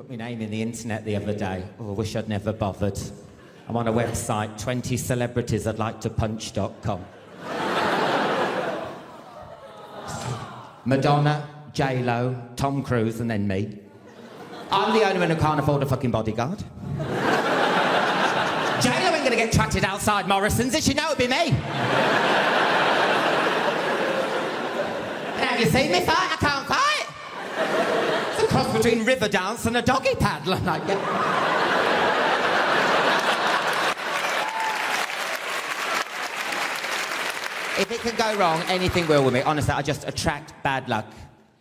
Put my name in the internet the other day. Oh, I wish I'd never bothered. I'm on a website, 20 celebrities I'd like to punch.com. Madonna, J-Lo, Tom Cruise, and then me. I'm the only one who can't afford a fucking bodyguard. J-Lo ain't gonna get tracted outside Morrison's if she know it'd be me. Have you seen me fight? I can't fight. It's a cross between river dance and a doggy paddle. I'm like, yeah. If it can go wrong, anything will with me. Honestly, I just attract bad luck.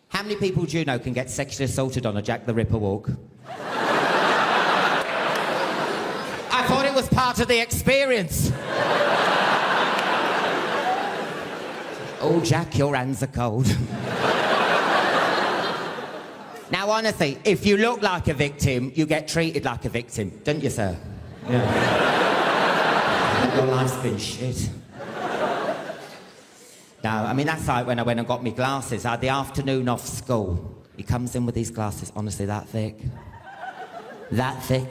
How many people do you know can get sexually assaulted on a Jack the Ripper walk? I thought it was part of the experience. Oh, Jack, your hands are cold. Now, honestly, if you look like a victim, you get treated like a victim, don't you, sir? Yeah. Your life's been shit. No, I mean, that's like when I went and got me glasses. I had the afternoon off school. He comes in with these glasses, honestly, that thick. That thick.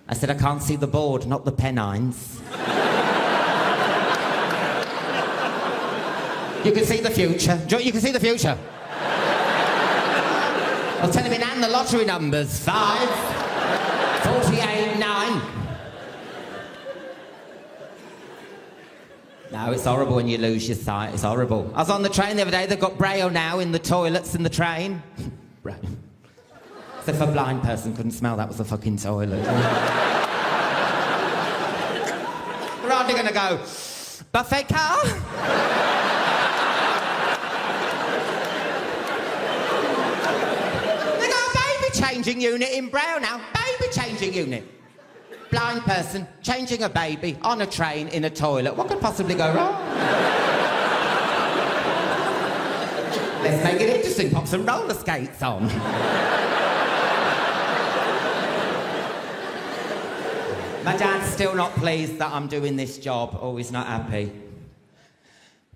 I said, I can't see the board, not the pennines. You can see the future. You can see the future. I was telling him and the lottery numbers. 5, 48, 9. No, it's horrible when you lose your sight. It's horrible. I was on the train the other day. They've got Braille now in the toilets in the train. Braille. So if a blind person couldn't smell, that was a fucking toilet. They're hardly going to go, buffet car? They got a baby changing unit in Braille now. Baby changing unit. Blind person changing a baby on a train in a toilet. What could possibly go wrong? Let's make it interesting. Pop some roller skates on. My dad's still not pleased that I'm doing this job. Oh, he's not happy.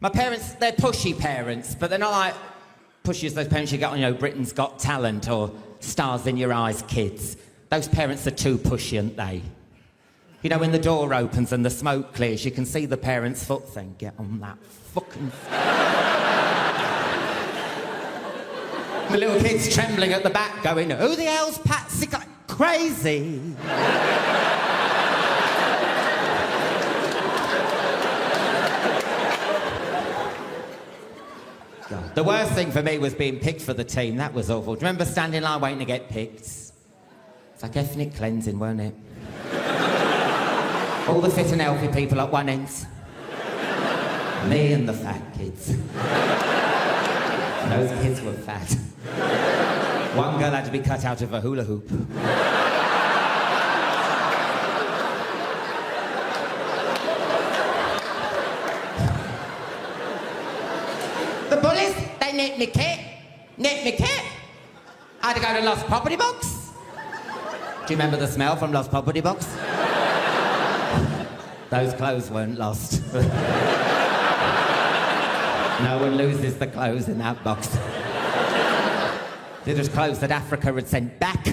My parents, they're pushy parents, but they're not like pushy as those parents you get on, you know, Britain's Got Talent or Stars in Your Eyes Kids. Those parents are too pushy, aren't they? You know, when the door opens and the smoke clears, you can see the parents' foot saying, get on that fucking... The little kid's trembling at the back going, who the hell's Patsy? Crazy. God. The worst thing for me was being picked for the team. That was awful. Do you remember standing in line waiting to get picked? It's like ethnic cleansing, weren't it? All the fit and healthy people at one end. Me and the fat kids. Those kids were fat. One girl had to be cut out of a hula hoop. The bullies, they nipped me kit. Nipped me kit. I had to go to Lost Property Box. Do you remember the smell from Lost Property Box? Those clothes weren't lost. No one loses the clothes in that box. They're just clothes that Africa had sent back.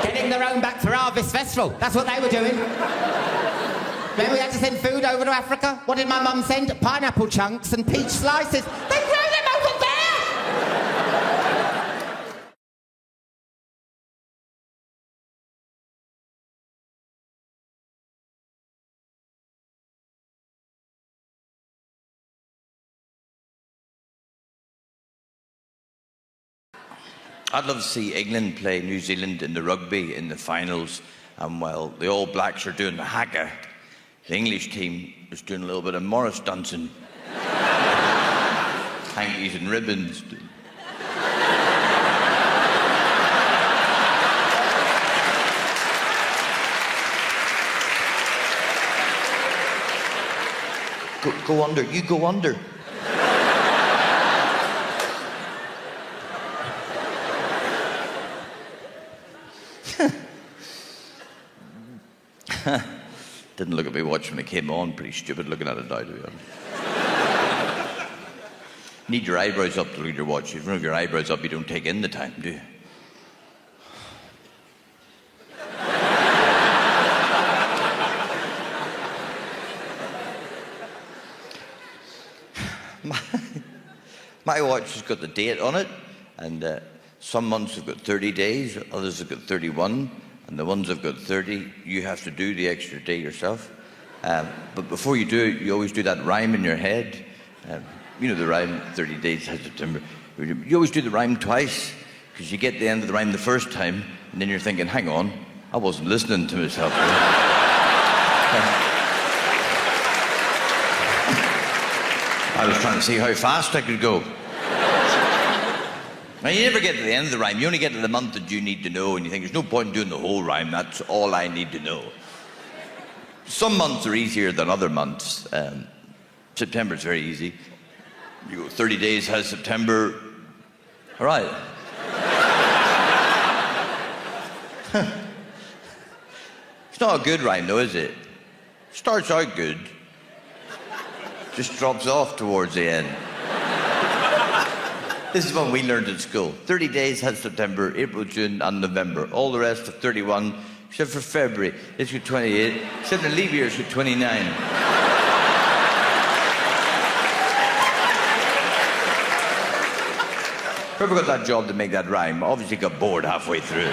Getting their own back for Harvest Festival. That's what they were doing. Remember we had to send food over to Africa? What did my mum send? Pineapple chunks and peach slices. They threw them over there! I'd love to see England play New Zealand in the rugby in the finals, and while the All Blacks are doing the haka, the English team is doing a little bit of Morris dancing. Hankies and ribbons. Go under, you go under. Didn't look at me watch when it came on. Pretty stupid looking at it now, to be honest. Need your eyebrows up to look at your watch. If you don't have your eyebrows up, you don't take in the time, do you? My watch has got the date on it, and some months have got 30 days, others have got 31, and the ones that have got 30, you have to do the extra day yourself. But before you do it, you always do that rhyme in your head. You know the rhyme, 30 days has September. You always do the rhyme twice, because you get the end of the rhyme the first time, and then you're thinking, hang on, I wasn't listening to myself. I was trying to see how fast I could go. Now, you never get to the end of the rhyme. You only get to the month that you need to know, and you think, there's no point in doing the whole rhyme. That's all I need to know. Some months are easier than other months. September's very easy. You go 30 days has September. All right. It's not a good rhyme, though, is it? Starts out good. Just drops off towards the end. This is what we learned at school. 30 days has September, April, June, and November. All the rest are 31, except for February. It's got 28, except the leap year is got 29. Whoever got that job to make that rhyme obviously got bored halfway through.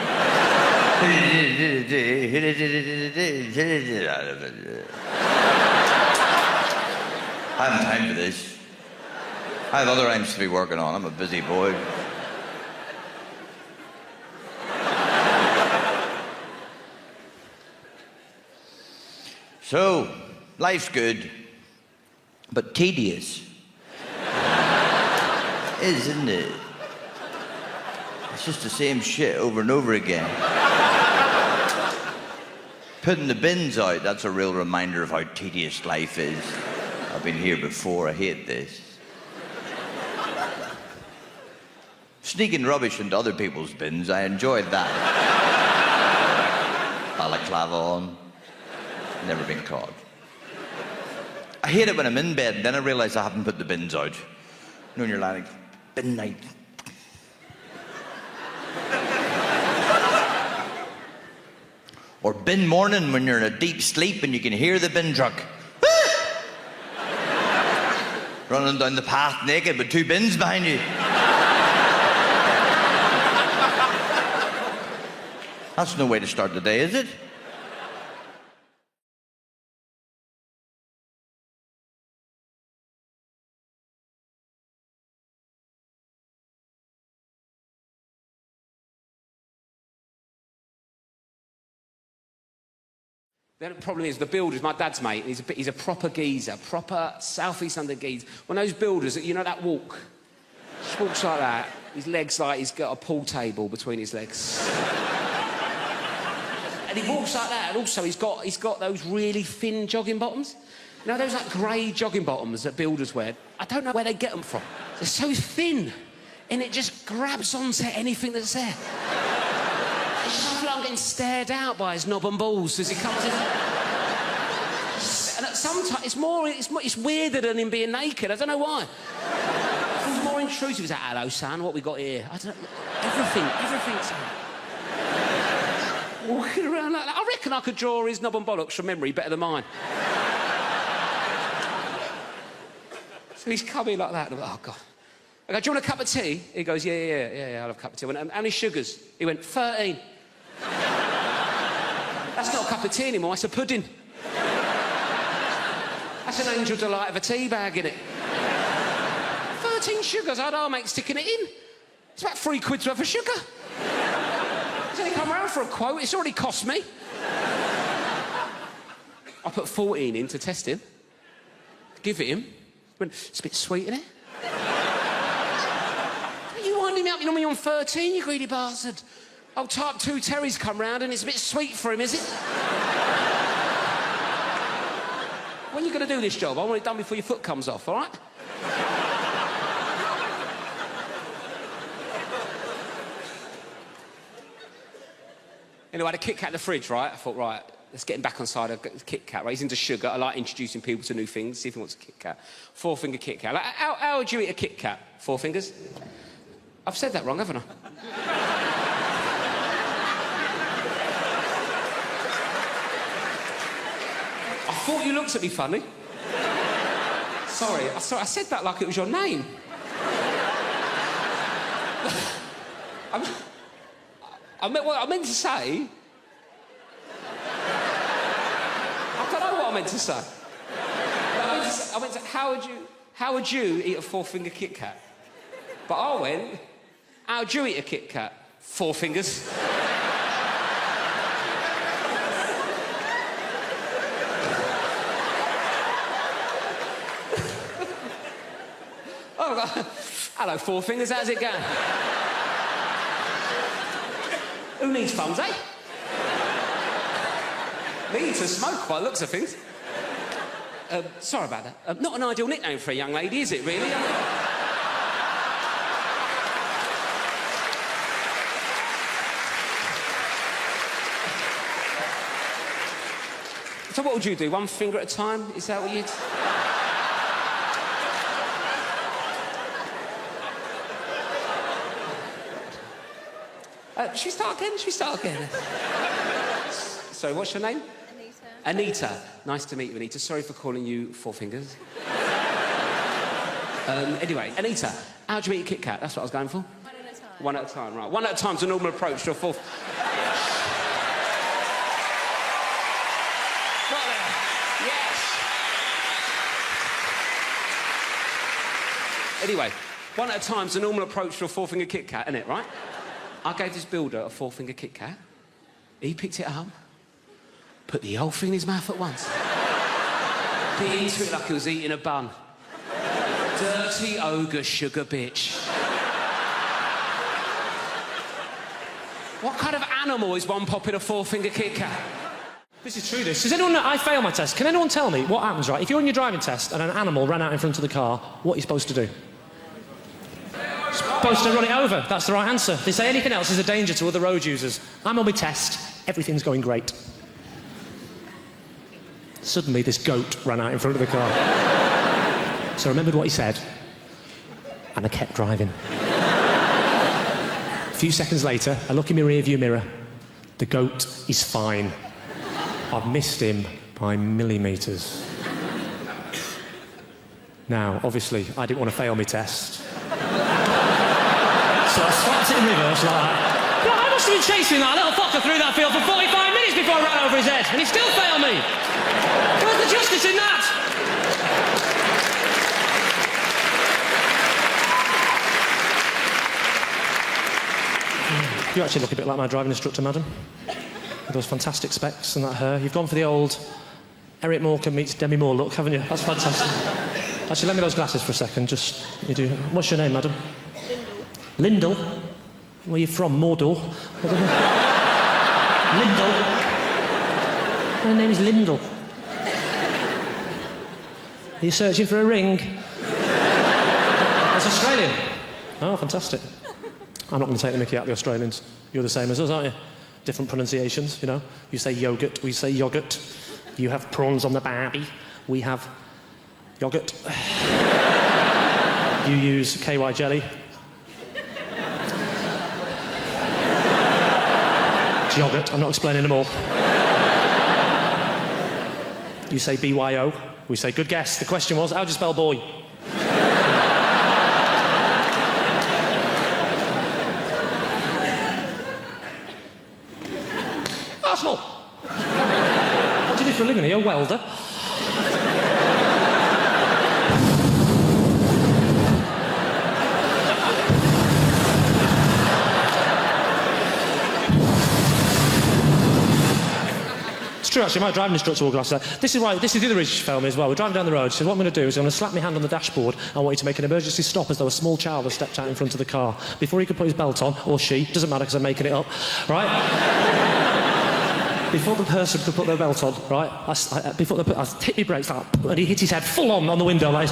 I haven't time for this. I have other rhymes to be working on. I'm a busy boy. So, life's good, but tedious. Isn't it? It's just the same shit over and over again. Putting the bins out, that's a real reminder of how tedious life is. I've been here before, I hate this. Sneaking rubbish into other people's bins, I enjoyed that. Balaclava on, never been caught. I hate it when I'm in bed and then I realise I haven't put the bins out. You know when you're lying, bin night. Or bin morning when you're in a deep sleep and you can hear the bin truck. Running down the path naked with 2 bins behind you. That's no way to start the day, is it? The problem is the builders, my dad's mate, he's a proper geezer, proper South East London geezer. One of those builders, you know that walk? Just walks like that, his legs like he's got a pool table between his legs. And he walks like that, and also he's got those really thin jogging bottoms. You know those like grey jogging bottoms that builders wear? I don't know where they get them from. They're so thin, and it just grabs onto anything that's there. I feel like I'm getting stared out by his knob and balls as he comes in. And sometimes it's weirder than him being naked. I don't know why. It feels more intrusive. He's like, hello, son, what we got here? I don't know. Everything's... Walking around like that. I reckon I could draw his knob and bollocks from memory better than mine. So he's coming like that. And I'm like, oh, God. I go, do you want a cup of tea? He goes, yeah, I'll have a cup of tea. I went, how many sugars? He went, 13. That's not a cup of tea anymore, it's a pudding. That's an angel delight of a tea bag, innit? 13 sugars, how'd our mate sticking it in? It's about £3 worth of sugar. He's only come round for a quote, it's already cost me. I put 14 in to test him. Give it him. Went, it's a bit sweet, innit? You winding me up, you know me on 13, you greedy bastard. Oh, type 2 Terry's come round and it's a bit sweet for him, is it? When are you going to do this job? I want it done before your foot comes off, all right? Anyway, I had a Kit Kat in the fridge, right? I thought, right, let's get him back on side. I've got the Kit Kat, right? He's into sugar. I like introducing people to new things. See if he wants a Kit Kat. 4-finger Kit Kat. Like, how would you eat a Kit Kat? 4 fingers? I've said that wrong, haven't I? I thought you looked at me funny. Sorry, I said that like it was your name. What I meant to say... I don't know what I meant to say. I meant to how would you eat a four-finger Kit Kat? But I went, how would you eat a Kit Kat? 4 fingers. Oh, hello, 4 fingers, how's it going? Who needs thumbs, eh? Me to smoke by the looks of things. Sorry about that. Not an ideal nickname for a young lady, is it, really? So what would you do? 1 finger at a time? Is that what you'd... Should we start again? So, what's your name? Anita. Nice to meet you, Anita. Sorry for calling you 4 fingers. Anyway, Anita, how'd you eat a Kit Kat? That's what I was going for. 1 at a time. 1 at a time, right. 1 at a time's a normal approach to a fourth. Got there. Yes. Anyway, 1 at a time's a normal approach to a 4-finger Kit Kat, isn't it, right? I gave this builder a 4-finger Kit Kat. He picked it up, put the whole thing in his mouth at once. Bit into it like he was eating a bun. Dirty ogre sugar bitch. What kind of animal is one popping a 4-finger Kit Kat? This is true, this. Does anyone know I fail my test? Can anyone tell me what happens, right? If you're on your driving test and an animal ran out in front of the car, what are you supposed to do? Supposed to run it over. That's the right answer. If they say anything else is a danger to other road users. I'm on my test. Everything's going great. Suddenly, this goat ran out in front of the car. So I remembered what he said, and I kept driving. A few seconds later, I look in my rearview mirror. The goat is fine. I've missed him by millimetres. Now, obviously, I didn't want to fail my test. So I slapped it in reverse like that. Yeah, I must have been chasing that little fucker through that field for 45 minutes before I ran over his head, and he still failed me. Where's the justice in that? You actually look a bit like my driving instructor, madam. With those fantastic specs and that hair. You've gone for the old Eric Morecambe meets Demi Moore look, haven't you? That's fantastic. Actually, let me those glasses for a second. Just, you do. What's your name, madam? Lyndall. Where are you from? Mordor? Lyndall. My name is Lyndall. Are you searching for a ring? That's Australian. Oh, fantastic. I'm not going to take the mickey out of the Australians. You're the same as us, aren't you? Different pronunciations, you know. You say yogurt, we say yoghurt. You have prawns on the barbie, we have yoghurt. You use KY jelly. It's yoghurt, I'm not explaining them all. You say BYO, we say good guess. The question was, how do you spell boy? Arsenal! What do you do for a living? Are you a welder? It's true, actually, my driving instructor wore glasses. This is the other reason she failed me as well. We're driving down the road. She said, what I'm going to do is I'm going to slap my hand on the dashboard. I want you to make an emergency stop as though a small child has stepped out in front of the car. Before he could put his belt on, or she, doesn't matter because I'm making it up, right? Before the person could put their belt on, right, I hit my brakes like, and he hit his head full on the window like...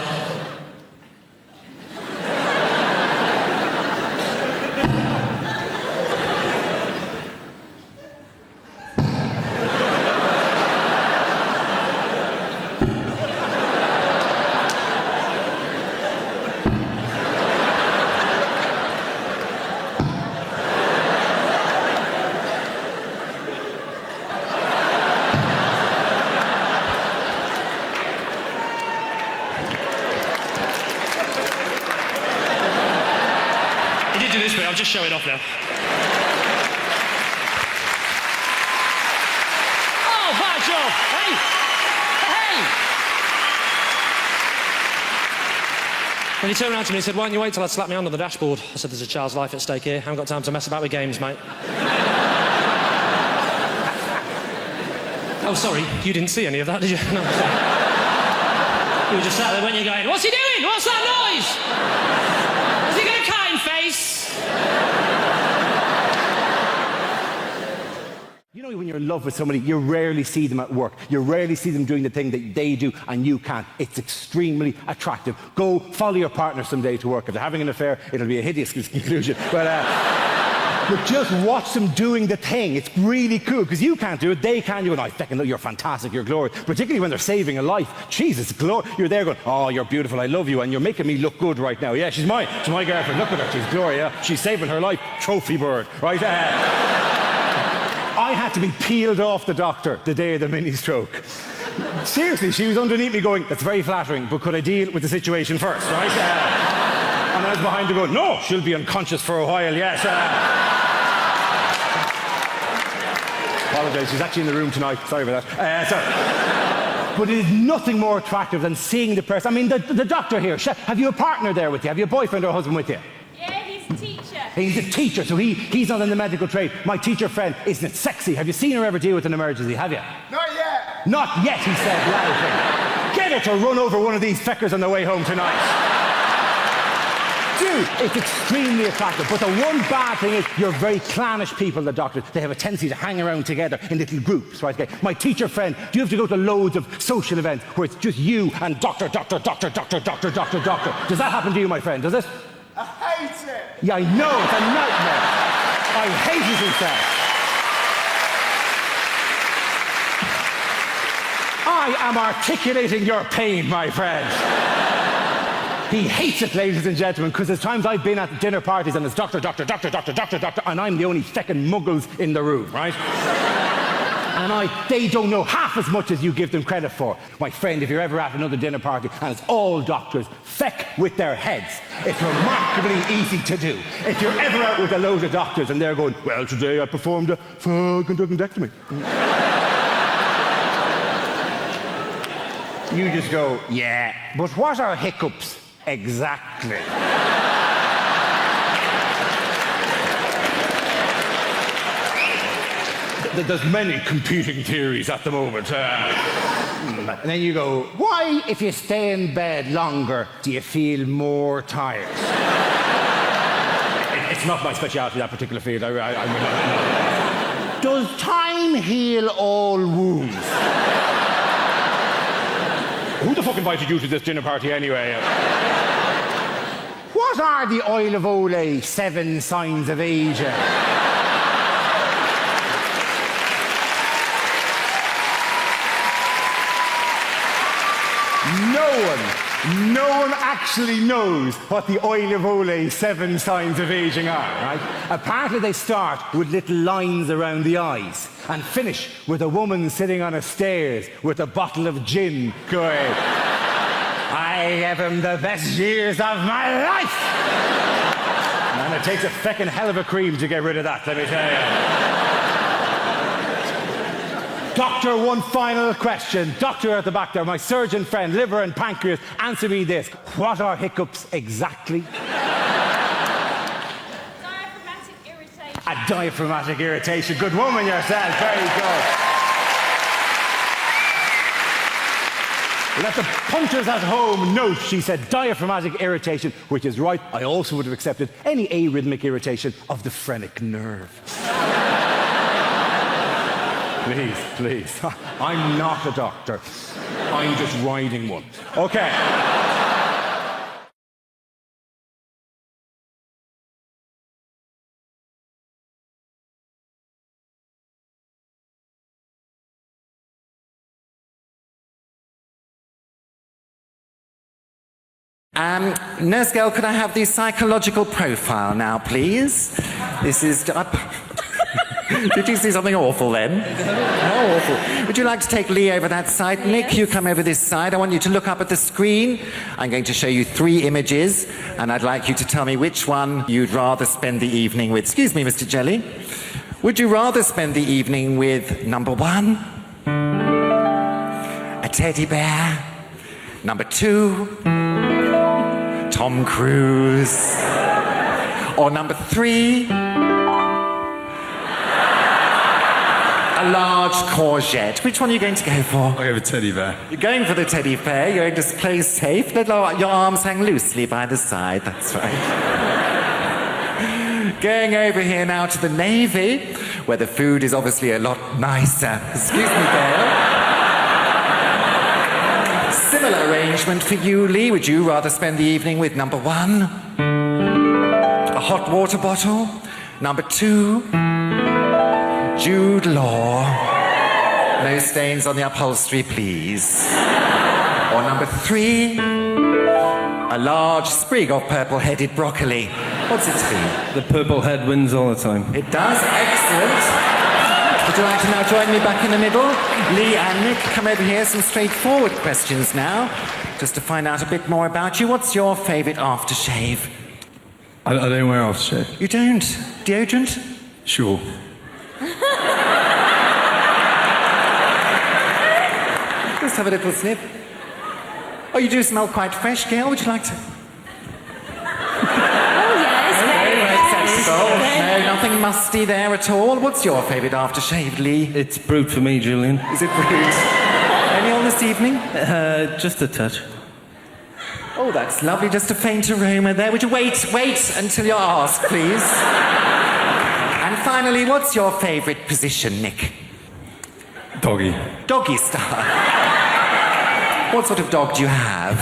He did do this bit, I'll just show it off now. dashboard. Hey! Hey! When he turned around to me and said, why don't you wait till I'd slap me hand on the dashboard? I said, there's a child's life at stake here. I haven't got time to mess about with games, mate. Oh, sorry, you didn't see any of that, did you? No, sorry. You were just sat there, weren't you, going, what's he doing? What's that noise? Has he got a kind face? You know, when you're in love with somebody, you rarely see them at work. You rarely see them doing the thing that they do and you can't. It's extremely attractive. Go follow your partner someday to work. If they're having an affair, it'll be a hideous conclusion. But just watch them doing the thing. It's really cool, because you can't do it, they can do it. I fucking you're fantastic, you're glorious. Particularly when they're saving a life. Jesus, you're there going, oh, you're beautiful, I love you, and you're making me look good right now. Yeah, she's my girlfriend, look at her, she's Gloria. She's saving her life, trophy bird, right? I had to be peeled off the doctor the day of the mini stroke. Seriously, she was underneath me going, that's very flattering, but could I deal with the situation first, right? And I was behind her going, no, she'll be unconscious for a while, yes. Apologise, she's actually in the room tonight. Sorry about that. But it is nothing more attractive than seeing the person. I mean, the doctor here, have you a partner there with you? Have you a boyfriend or a husband with you? Yeah, he's a teacher. He's a teacher, so he's not in the medical trade. My teacher friend, isn't it sexy? Have you seen her ever deal with an emergency, have you? Not yet. Not yet, he said loudly. Get her to run over one of these feckers on the way home tonight. Dude, it's extremely attractive, but the one bad thing is you're very clannish people, the doctors. They have a tendency to hang around together in little groups, right? Okay. My teacher friend, do you have to go to loads of social events where it's just you and doctor? Does that happen to you, my friend, does it? I hate it. Yeah, I know, it's a nightmare. I hate it himself. I am articulating your pain, my friend. He hates it, ladies and gentlemen, because there's times I've been at dinner parties and it's doctor, and I'm the only feckin' muggles in the room, right? And they don't know half as much as you give them credit for. My friend, if you're ever at another dinner party and it's all doctors, feck with their heads. It's remarkably easy to do. If you're ever out with a load of doctors and they're going, well, today I performed a conductectomy. You just go, yeah, but what are hiccups exactly? There's many competing theories at the moment. And then you go, why, if you stay in bed longer, do you feel more tired? It's not my speciality, that particular field. Does time heal all wounds? Who the fuck invited you to this dinner party anyway? What are the oil of Olay 7 signs of aging? No one actually knows what the oil of Olay 7 signs of aging are, right? Apparently they start with little lines around the eyes and finish with a woman sitting on a stairs with a bottle of gin going, I gave him the best years of my life! And it takes a feckin' hell of a cream to get rid of that, let me tell you. Doctor, one final question. Doctor at the back there, my surgeon friend, liver and pancreas, answer me this. What are hiccups exactly? Diaphragmatic irritation. A diaphragmatic irritation. Good woman yourself. Very good. Let the punters at home note, she said diaphragmatic irritation, which is right. I also would have accepted any arrhythmic irritation of the phrenic nerve. Please. I'm not a doctor. I'm just riding one. Okay. Nurse girl, could I have the psychological profile now, please? This is... Did you see something awful then? How awful. Would you like to take Lee over that side? Yes. Nick, you come over this side. I want you to look up at the screen. I'm going to show you 3 images, and I'd like you to tell me which one you'd rather spend the evening with. Excuse me, Mr. Jelly. Would you rather spend the evening with number 1? teddy bear. Number 2, Tom Cruise. Or number 3, a large courgette. Which one are you going to go for? I'll go for teddy bear. You're going for the teddy bear. You're going to play safe. Let your arms hang loosely by the side. That's right. Going over here now to the Navy, where the food is obviously a lot nicer. Excuse me, Gail. Similar arrangement for you, Lee. Would you rather spend the evening with number 1, a hot water bottle? Number 2, Jude Law. No stains on the upholstery, please. Or number 3, a large sprig of purple-headed broccoli. What's its fee? The purple head wins all the time. It does. Excellent. Would you like to now join me back in the middle? Lee and Nick, come over here. Some straightforward questions now, just to find out a bit more about you. What's your favourite aftershave? I don't wear aftershave. You don't? Deodorant? Sure. Just have a little sniff. Oh, you do smell quite fresh, Gail. Would you like to? No, nothing musty there at all. What's your favourite aftershave, Lee? It's brewed for me, Julian. Is it brewed? Any on this evening? Just a touch. Oh, that's lovely. Just a faint aroma there. Would you wait until you're asked, please? And finally, what's your favourite position, Nick? Doggy. Doggy style. What sort of dog do you have?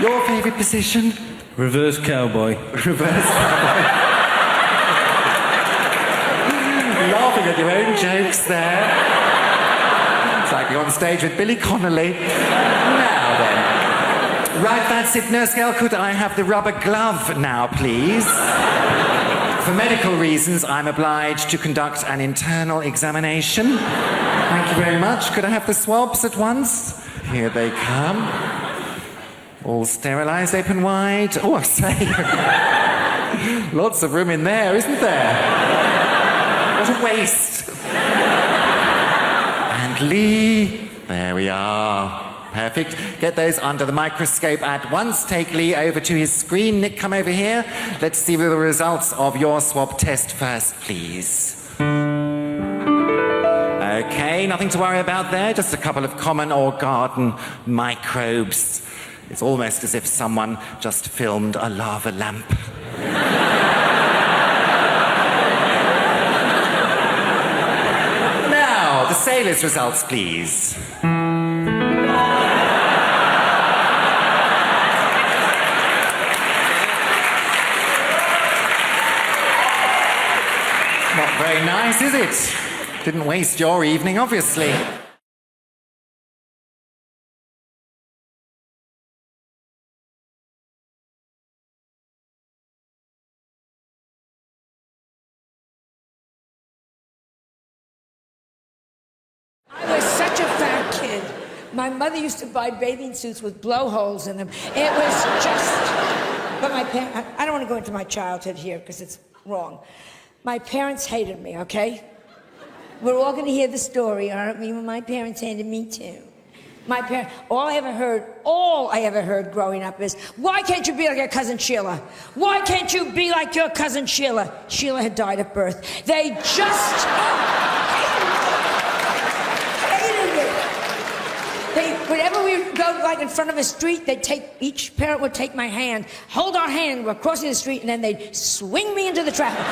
Your favourite position? Reverse cowboy. Reverse cowboy. Laughing at your own jokes there. It's like you're on stage with Billy Connolly. Now then. Right, that's it. Nurse Gail, could I have the rubber glove now, please? For medical reasons, I'm obliged to conduct an internal examination. Thank you very much. Could I have the swabs at once? Here they come. All sterilised, open wide. Oh, I say. Lots of room in there, isn't there? What a waste. And Lee, there we are. Perfect. Get those under the microscope at once. Take Lee over to his screen. Nick, come over here. Let's see the results of your swab test first, please. Okay, nothing to worry about there. Just a couple of common or garden microbes. It's almost as if someone just filmed a lava lamp. Now, the sailors' results, please. Not very nice, is it? Didn't waste your evening, obviously. I was such a fat kid. My mother used to buy bathing suits with blowholes in them. It was just... But my parents... I don't want to go into my childhood here because it's wrong. My parents hated me, okay? We're all going to hear the story, aren't we? My parents hated me too. My parents... All I ever heard growing up is, why can't you be like your cousin Sheila? Why can't you be like your cousin Sheila? Sheila had died at birth. They just... Whenever we would go like in front of a street, each parent would take my hand, hold our hand, we're crossing the street, and then they'd swing me into the traffic.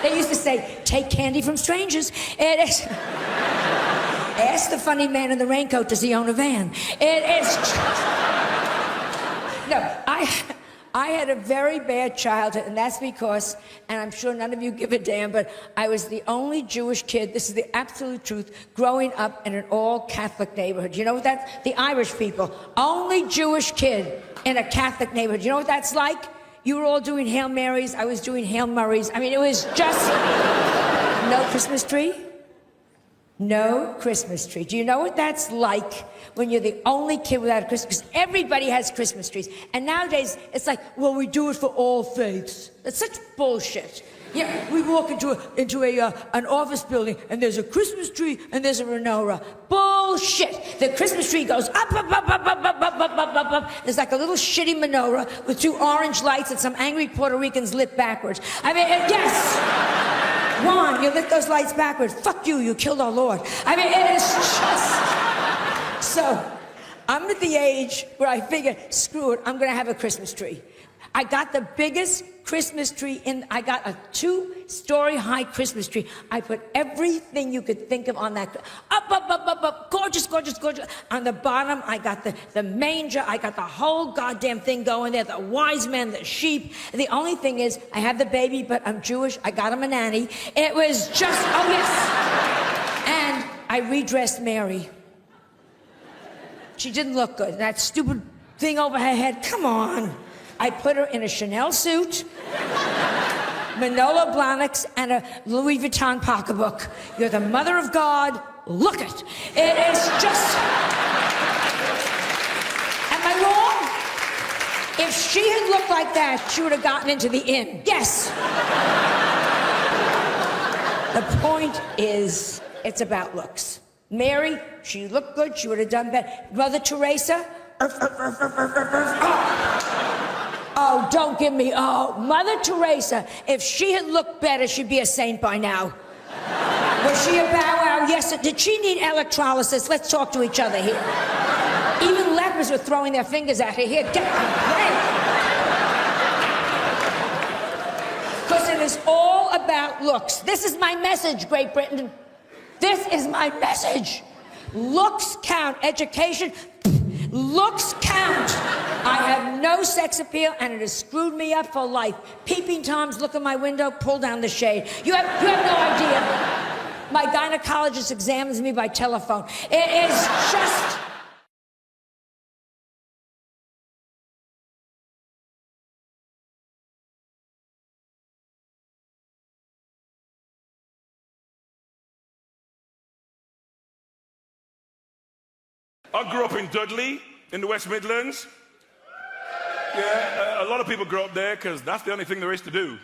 They used to say, take candy from strangers. Ask the funny man in the raincoat, does he own a van? No, I had a very bad childhood, and that's because, and I'm sure none of you give a damn, but I was the only Jewish kid, this is the absolute truth, growing up in an all-Catholic neighborhood. You know what that's? The Irish people. Only Jewish kid in a Catholic neighborhood. You know what that's like? You were all doing Hail Marys, I was doing Hail Murrays. I mean, it was just... No Christmas tree? No Christmas tree. Do you know what that's like when you're the only kid without a Christmas? Because everybody has Christmas trees. And nowadays, it's like, well, we do it for all faiths. That's such bullshit. Yeah, we walk into an office building and there's a Christmas tree and there's a menorah. Bullshit. The Christmas tree goes up, up, up, up, up, up, up, up, up, up, up. There's like a little shitty menorah with 2 orange lights that some angry Puerto Ricans lit backwards. I mean, yes. Juan, you lit those lights backwards. Fuck you, you killed our Lord. I mean, it is just... So, I'm at the age where I figure, screw it, I'm gonna have a Christmas tree. I got the biggest Christmas tree I got a 2-story high Christmas tree. I put everything you could think of on that. Up, up, up, up, up, gorgeous, gorgeous, gorgeous. On the bottom, I got the manger. I got the whole goddamn thing going there. The wise men, the sheep. The only thing is, I have the baby, but I'm Jewish. I got him a nanny. It was just, oh yes. And I redressed Mary. She didn't look good. That stupid thing over her head, come on. I put her in a Chanel suit, Manolo Blahniks, and a Louis Vuitton pocketbook. You're the mother of God. Look it. It is just... Am I wrong? If she had looked like that, she would have gotten into the inn. Yes. The point is, it's about looks. Mary, she looked good. She would have done better. Mother Teresa... Oh, don't give me, oh, Mother Teresa, if she had looked better, she'd be a saint by now. Was she a bow wow? Yes. Did she need electrolysis? Let's talk to each other here. Even lepers were throwing their fingers at her. Here, get away. Because it is all about looks. This is my message, Great Britain. This is my message. Looks count. Education, looks count. I have no sex appeal, and it has screwed me up for life. Peeping Toms look in my window, pull down the shade. You have no idea. My gynecologist examines me by telephone. It is just... I grew up in Dudley, in the West Midlands. Yeah, a lot of people grow up there because that's the only thing there is to do.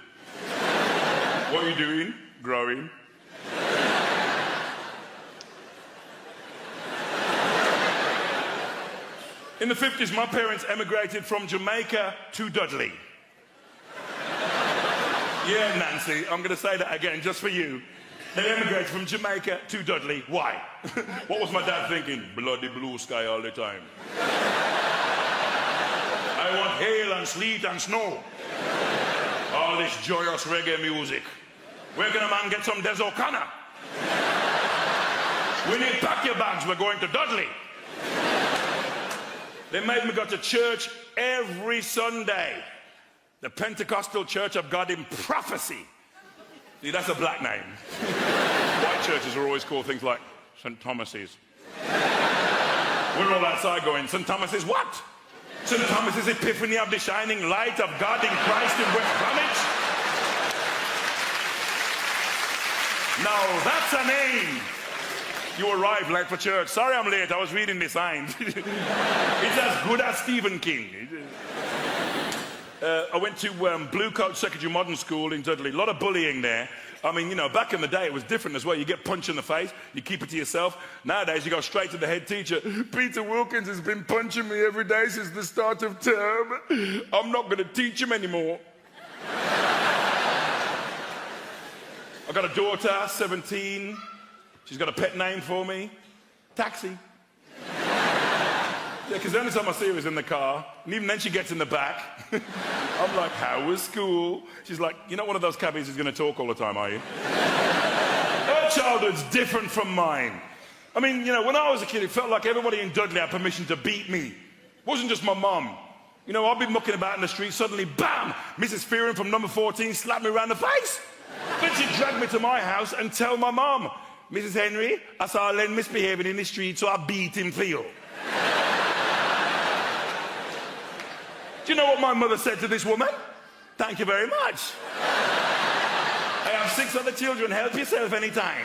What are you doing? Growing. In the 50s, my parents emigrated from Jamaica to Dudley. Yeah, Nancy, I'm going to say that again just for you. They emigrated from Jamaica to Dudley. Why? What was my dad thinking? Bloody blue sky all the time. I want hail and sleet and snow. All this joyous reggae music. Where can a man get some Des O'Connor? We need pack your bags, we're going to Dudley. They made me go to church every Sunday. The Pentecostal Church of God in Prophecy. See, that's a black name. White churches are always called things like St. Thomas's. We're all outside going, St. Thomas's what? St. Thomas's Epiphany of the Shining Light of God in Christ in West Bromwich? Now, that's a name. You arrived late for church. Sorry I'm late, I was reading the signs. It's as good as Stephen King. I went to Blue Coat Secondary Modern School in Dudley. A lot of bullying there. I mean, you know, back in the day, it was different as well. You get punched in the face, you keep it to yourself. Nowadays, you go straight to the head teacher. Peter Wilkins has been punching me every day since the start of term. I'm not going to teach him anymore. I got a daughter, 17. She's got a pet name for me. Taxi. Yeah, because the only time I see her is in the car, and even then she gets in the back. I'm like, how was school? She's like, you're not one of those cabbies who's going to talk all the time, are you? Her childhood's different from mine. I mean, you know, when I was a kid, it felt like everybody in Dudley had permission to beat me. It wasn't just my mum. You know, I'd be mucking about in the street, suddenly, bam! Mrs. Fearon from number 14 slapped me around the face. Then she'd drag me to my house and tell my mum, Mrs. Henry, I saw Len misbehaving in the street, so I beat him for you. Do you know what my mother said to this woman? Thank you very much. I have 6 other children, help yourself anytime.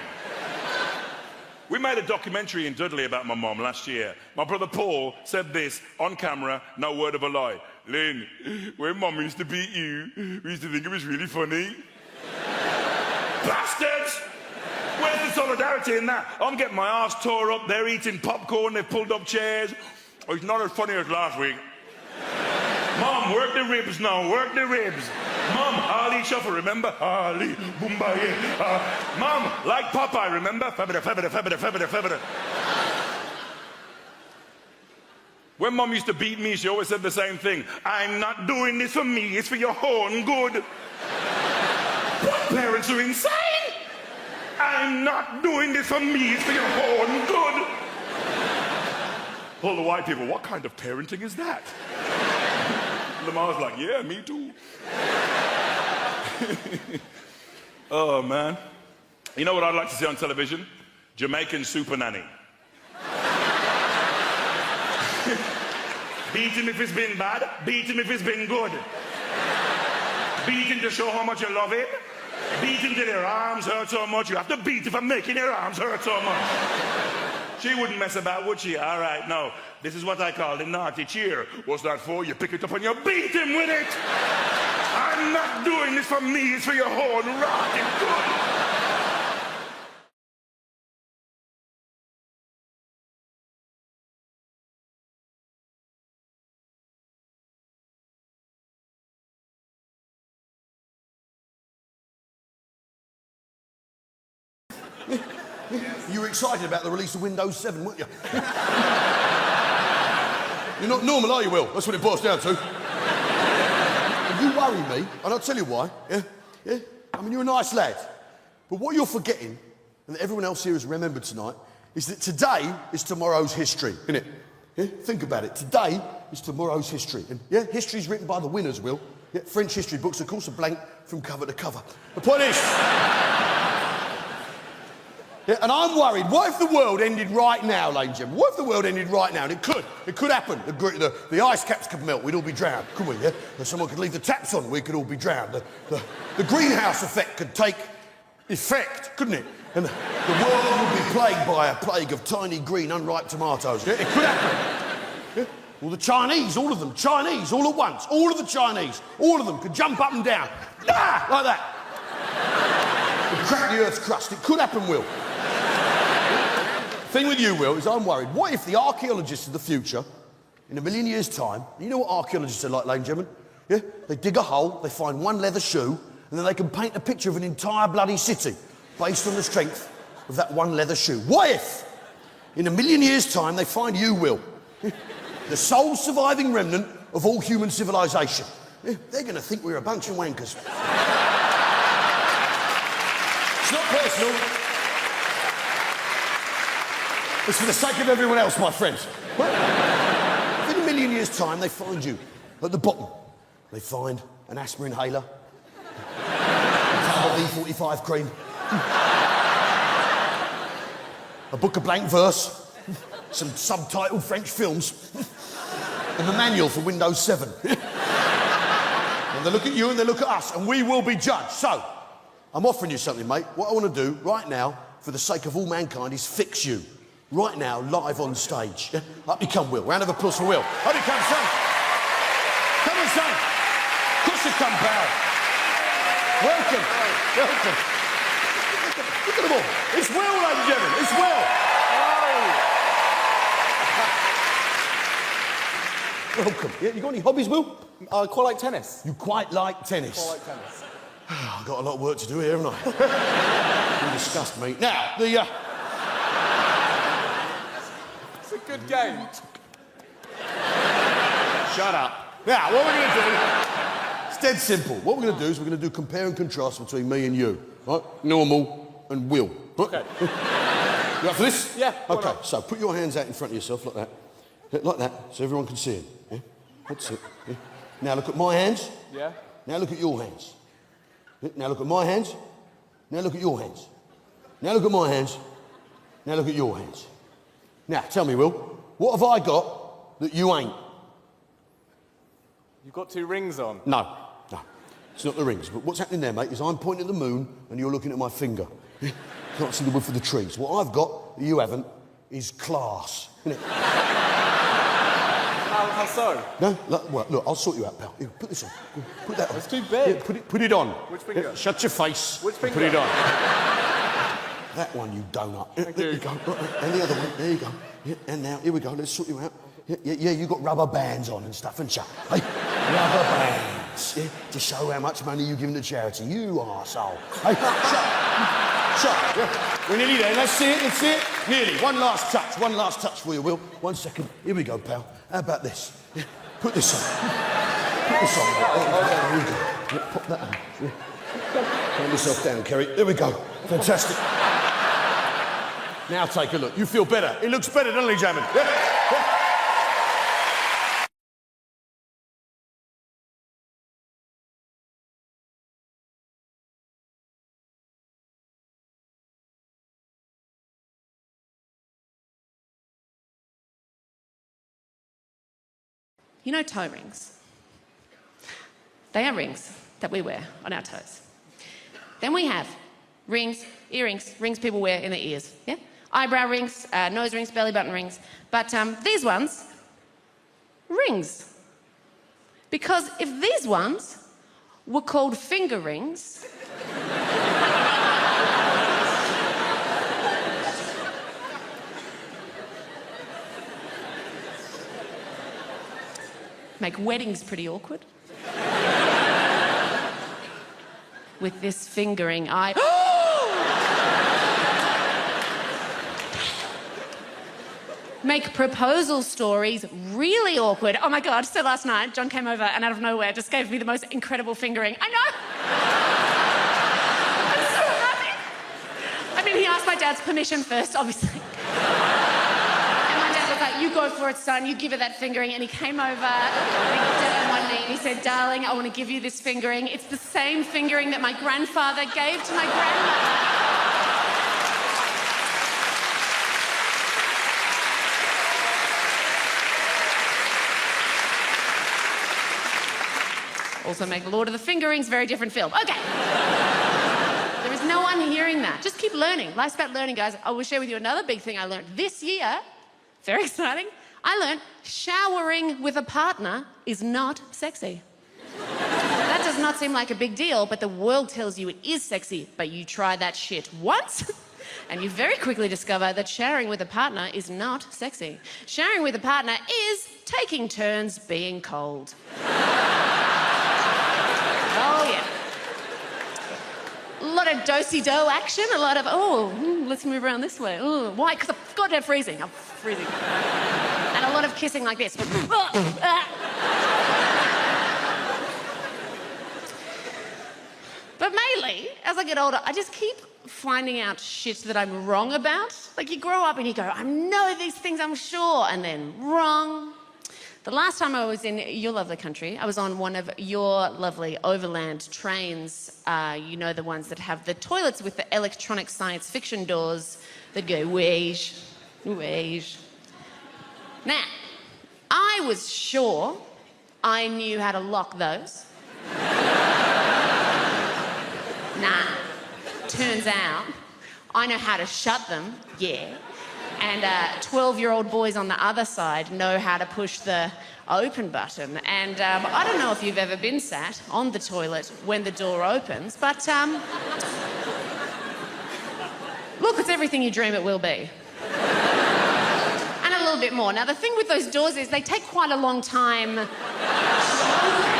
We made a documentary in Dudley about my mom last year. My brother Paul said this on camera, no word of a lie. Lynn, when mum used to beat you, we used to think it was really funny. bastards! Where's the solidarity in that? I'm getting my arse tore up, they're eating popcorn, they've pulled up chairs. Oh, it's not as funny as last week. Mom, work the ribs now, work the ribs. Mom, Harley Shuffle, remember? Harley, Boombaye. Mom, like Popeye, remember? Fabida, fabida, fabida, fabida, fabida. When Mom used to beat me, she always said the same thing. I'm not doing this for me, it's for your own good. Parents are insane. I'm not doing this for me, it's for your own good. All the white people, what kind of parenting is that? Lamar's like, yeah, me too. Oh, man. You know what I'd like to see on television? Jamaican Super Nanny. Beat him if it's been bad, beat him if it's been good. Beat him to show how much you love him. Beat him till your arms hurt so much. You have to beat if I'm making your arms hurt so much. She wouldn't mess about, would she? All right, no. This is what I call the naughty cheer. What's that for? You pick it up and you beat him with it. I'm not doing this for me, it's for your own rotten good. You were excited about the release of Windows 7, weren't you? You're not normal, are you, Will? That's what it boils down to. You worry me, and I'll tell you why. Yeah? I mean, you're a nice lad. But what you're forgetting, and that everyone else here has remembered tonight, is that today is tomorrow's history, isn't it? Yeah? Think about it. Today is tomorrow's history. And yeah, history's written by the winners, Will. Yeah, French history books, of course, are blank from cover to cover. The point is... Yeah, and I'm worried, what if the world ended right now, ladies and gentlemen? What if the world ended right now? And it could happen. The ice caps could melt, we'd all be drowned, couldn't we, yeah? And someone could leave the taps on, we could all be drowned. The greenhouse effect could take effect, couldn't it? And the world would be plagued by a plague of tiny green unripe tomatoes. Yeah, it could happen. Yeah? All the Chinese, all of them, Chinese, all at once, all of the Chinese, all of them could jump up and down, like that. And crack the Earth's crust. It could happen, Will. The thing with you, Will, is I'm worried. What if the archaeologists of the future, in 1,000,000 years' time, you know what archaeologists are like, ladies and gentlemen? Yeah? They dig a hole, they find one leather shoe, and then they can paint a picture of an entire bloody city based on the strength of that one leather shoe. What if, in 1,000,000 years' time, they find you, Will, the sole surviving remnant of all human civilization? Yeah? They're going to think we're a bunch of wankers. It's not personal. It's for the sake of everyone else, my friends. Well, if in 1,000,000 years' time they find you at the bottom, they find an asthma inhaler, a V45 cream, a book of blank verse, some subtitled French films, and the manual for Windows 7. And they look at you and they look at us, and we will be judged. So, I'm offering you something, mate. What I want to do right now, for the sake of all mankind, is fix you. Right now, live on stage. Yeah? Up you come, Will. Round of applause for Will. Up you come, son. Come on, son. Of course you come, pal. Welcome. Welcome. Look at them all. It's Will, ladies and gentlemen. It's Will. Welcome. Yeah, you got any hobbies, Will? I quite like tennis. You quite like tennis? Quite like tennis. I've got a lot of work to do here, haven't I? You disgust me. Now, It's a good game. Shut up. Now, what we're going to do... It's dead simple. What we're going to do is we're going to do compare and contrast between me and you. Right? Normal and Will. Okay. You up for this? Yeah. Okay, so put your hands out in front of yourself like that. Yeah, like that, so everyone can see it. Yeah? That's it. Yeah? Now look at my hands. Yeah. Now look at your hands. Yeah? Now look at my hands. Now look at your hands. Now look at my hands. Now look at your hands. Now, tell me, Will, what have I got that you ain't? You've got 2 rings on. No, it's not the rings. But what's happening there, mate, is I'm pointing at the moon and you're looking at my finger. You can't see the wood for the trees. What I've got that you haven't is class, isn't it? How How so? No? Look, I'll sort you out, pal. Here, put this on. Here, put that on. It's too big. Here, put it on. Which finger? Here, shut your face. Which finger? Put it on. That one, you donut. There you go. And the other one. There you go. Yeah, and now, here we go. Let's sort you out. Yeah, you got rubber bands on and stuff, and hey, rubber bands. Yeah, to show how much money you're giving to charity. You arsehole. Hey, shut. Yeah. We're nearly there. Let's see it. Nearly. One last touch for you, Will. 1 second. Here we go, pal. How about this? Yeah. Put this on. Put this on. There we go. Yeah, pop that on. Yeah. Calm yourself down, Kerry. There we go. Fantastic. Now take a look. You feel better. It looks better, doesn't it, Jamin? Yeah. You know toe rings? They are rings that we wear on our toes. Then we have rings, earrings, rings people wear in their ears, yeah? Eyebrow rings, nose rings, belly button rings. But these ones, rings. Because if these ones were called finger rings, make weddings pretty awkward. With this fingering, make proposal stories really awkward. Oh my God, so last night, John came over and out of nowhere just gave me the most incredible fingering. I know! I'm so happy. I mean, he asked my dad's permission first, obviously. You go for it, son. You give her that fingering. And he came over, and he got down on one knee, and he said, darling, I want to give you this fingering. It's the same fingering that my grandfather gave to my grandmother. Also make Lord of the Fingerings, very different film. Okay. There is no one hearing that. Just keep learning. Life's about learning, guys. I will share with you another big thing I learned this year. Very exciting. I learned showering with a partner is not sexy. That does not seem like a big deal, but the world tells you it is sexy. But you try that shit once, and you very quickly discover that showering with a partner is not sexy. Showering with a partner is taking turns being cold. Oh, yeah. A lot of do-si-do action, a lot of, let's move around this way. Oh, why? Because I'm goddamn freezing. I'm freezing. And a lot of kissing like this. But mainly, as I get older, I just keep finding out shit that I'm wrong about. Like, you grow up and you go, I know these things, I'm sure, and then wrong. The last time I was in your lovely country, I was on one of your lovely overland trains. You know, the ones that have the toilets with the electronic science fiction doors that go, wage, wage. Now, I was sure I knew how to lock those. Nah, turns out I know how to shut them, yeah. And 12-year-old boys on the other side know how to push the open button. And I don't know if you've ever been sat on the toilet when the door opens, but look, it's everything you dream it will be. And a little bit more. Now, the thing with those doors is they take quite a long time to open.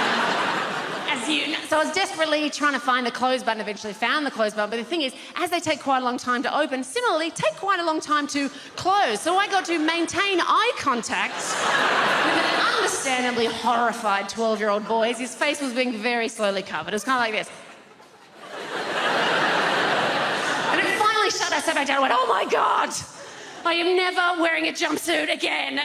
So I was desperately trying to find the close button, eventually found the close button, but the thing is, as they take quite a long time to open, similarly, take quite a long time to close. So I got to maintain eye contact with an understandably horrified 12-year-old boy as his face was being very slowly covered. It was kind of like this. And it finally shut. I sat back down and went, oh my God, I am never wearing a jumpsuit again.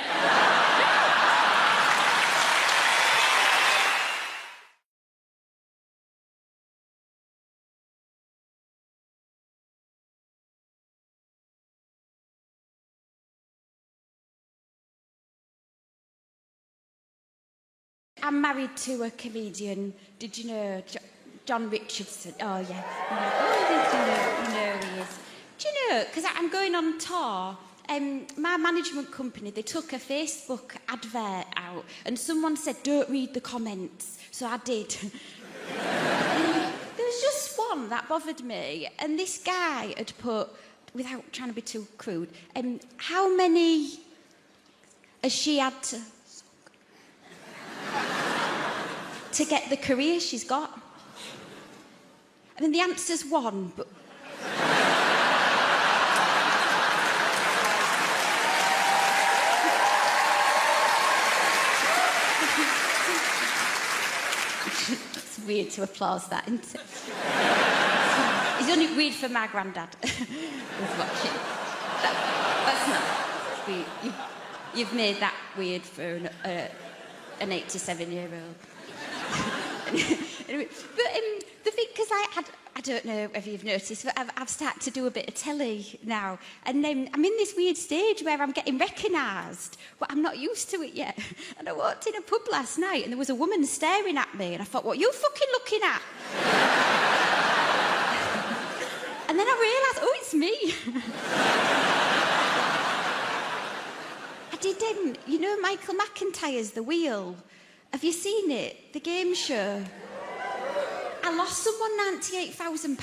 I'm married to a comedian. Did you know John Richardson? Oh, yeah. Oh, did you know he is? Do you know, because I'm going on tour My management company, they took a Facebook advert out and someone said, don't read the comments. So I did. There was just one that bothered me, and this guy had put, without trying to be too crude, how many has she had to get the career she's got? I mean, the answer's one, but... It's weird to applause that, isn't it? It's only weird for my granddad who's watching. That's not weird. You've made that weird for an 8 to 7-year-old. Anyway, but the thing, because I don't know if you've noticed, but I've started to do a bit of telly now, and I'm in this weird stage where I'm getting recognised, but I'm not used to it yet. And I walked in a pub last night, and there was a woman staring at me, and I thought, what are you fucking looking at? And then I realised, oh, it's me. I did, you know Michael McIntyre's The Wheel? Have you seen it? The game show? I lost someone £98,000.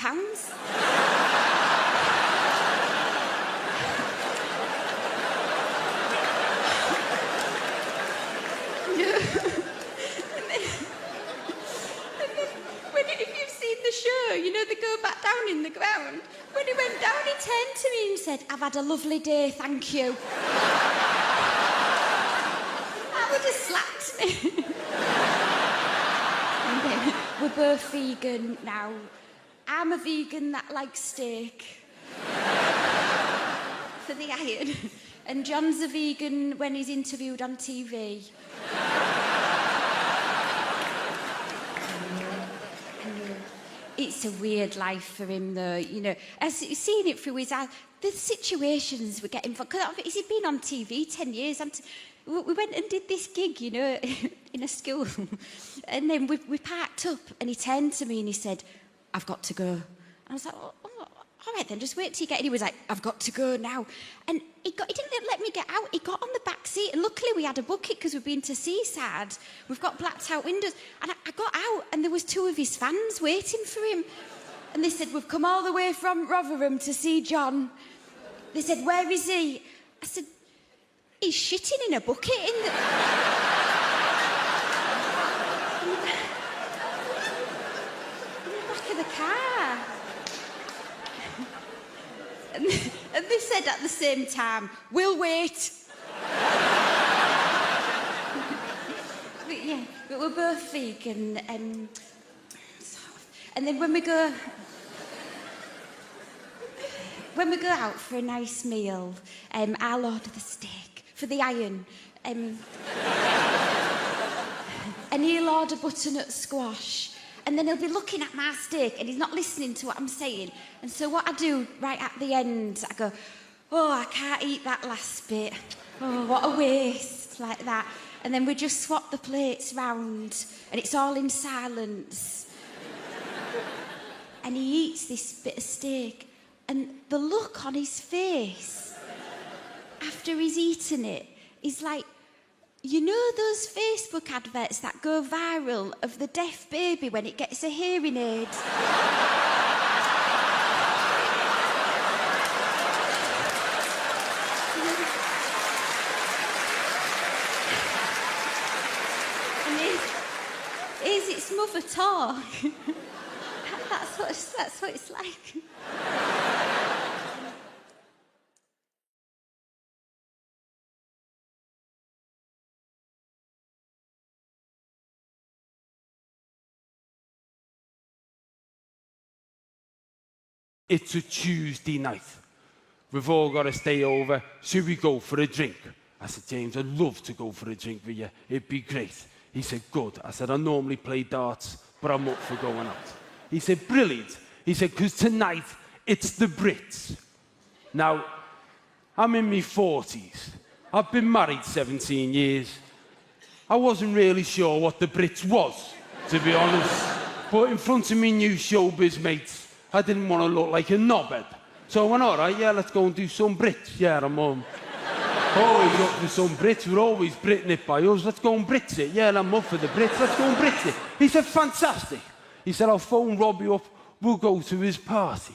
If you've seen the show, you know, they go back down in the ground. When he went down, he turned to me and said, I've had a lovely day, thank you. That would have slapped me. We're both vegan now. I'm a vegan that likes steak for the iron, and John's a vegan when he's interviewed on TV. It's a weird life for him, though, you know. I've seen it through his eyes. The situations we're getting... Because he's been on TV 10 years. We went and did this gig, you know, in a school. And then we parked up, and he turned to me and he said, I've got to go. And I was like, oh, all right then, just wait till you get in. He was like, I've got to go now. And he didn't let me get out. He got on the back seat, and luckily we had a bucket because we've been to Seaside. We've got blacked out windows. And I got out, and there was 2 of his fans waiting for him. And they said, we've come all the way from Rotherham to see John. They said, where is he? I said, he's shitting in a bucket in the... in the back of the car. And they said at the same time, we'll wait. But we're both vegan. And then when we go out for a nice meal, I'll order the steak for the iron. And he'll order butternut squash. And then he'll be looking at my steak and he's not listening to what I'm saying. And so what I do right at the end, I go, oh, I can't eat that last bit. Oh, what a waste, like that. And then we just swap the plates round and it's all in silence. And he eats this bit of steak and the look on his face after he's eaten it is like, you know those Facebook adverts that go viral of the deaf baby when it gets a hearing aid? And here's its mother talk. That's what it's like. It's a Tuesday night. We've all got to stay over. Should we go for a drink? I said, James, I'd love to go for a drink with you. It'd be great. He said, good. I said, I normally play darts, but I'm up for going out. He said, brilliant. He said, because tonight, it's the Brits. Now, I'm in my 40s. I've been married 17 years. I wasn't really sure what the Brits was, to be honest. But in front of me new showbiz mates, I didn't want to look like a knobhead. So I went, all right, yeah, let's go and do some Brits. Yeah, I'm always up for some Brits. We're always Britain it by us. Let's go and Brits it. Yeah, I'm up for the Brits. Let's go and Brits it. He said, fantastic. He said, I'll phone Robbie up. We'll go to his party.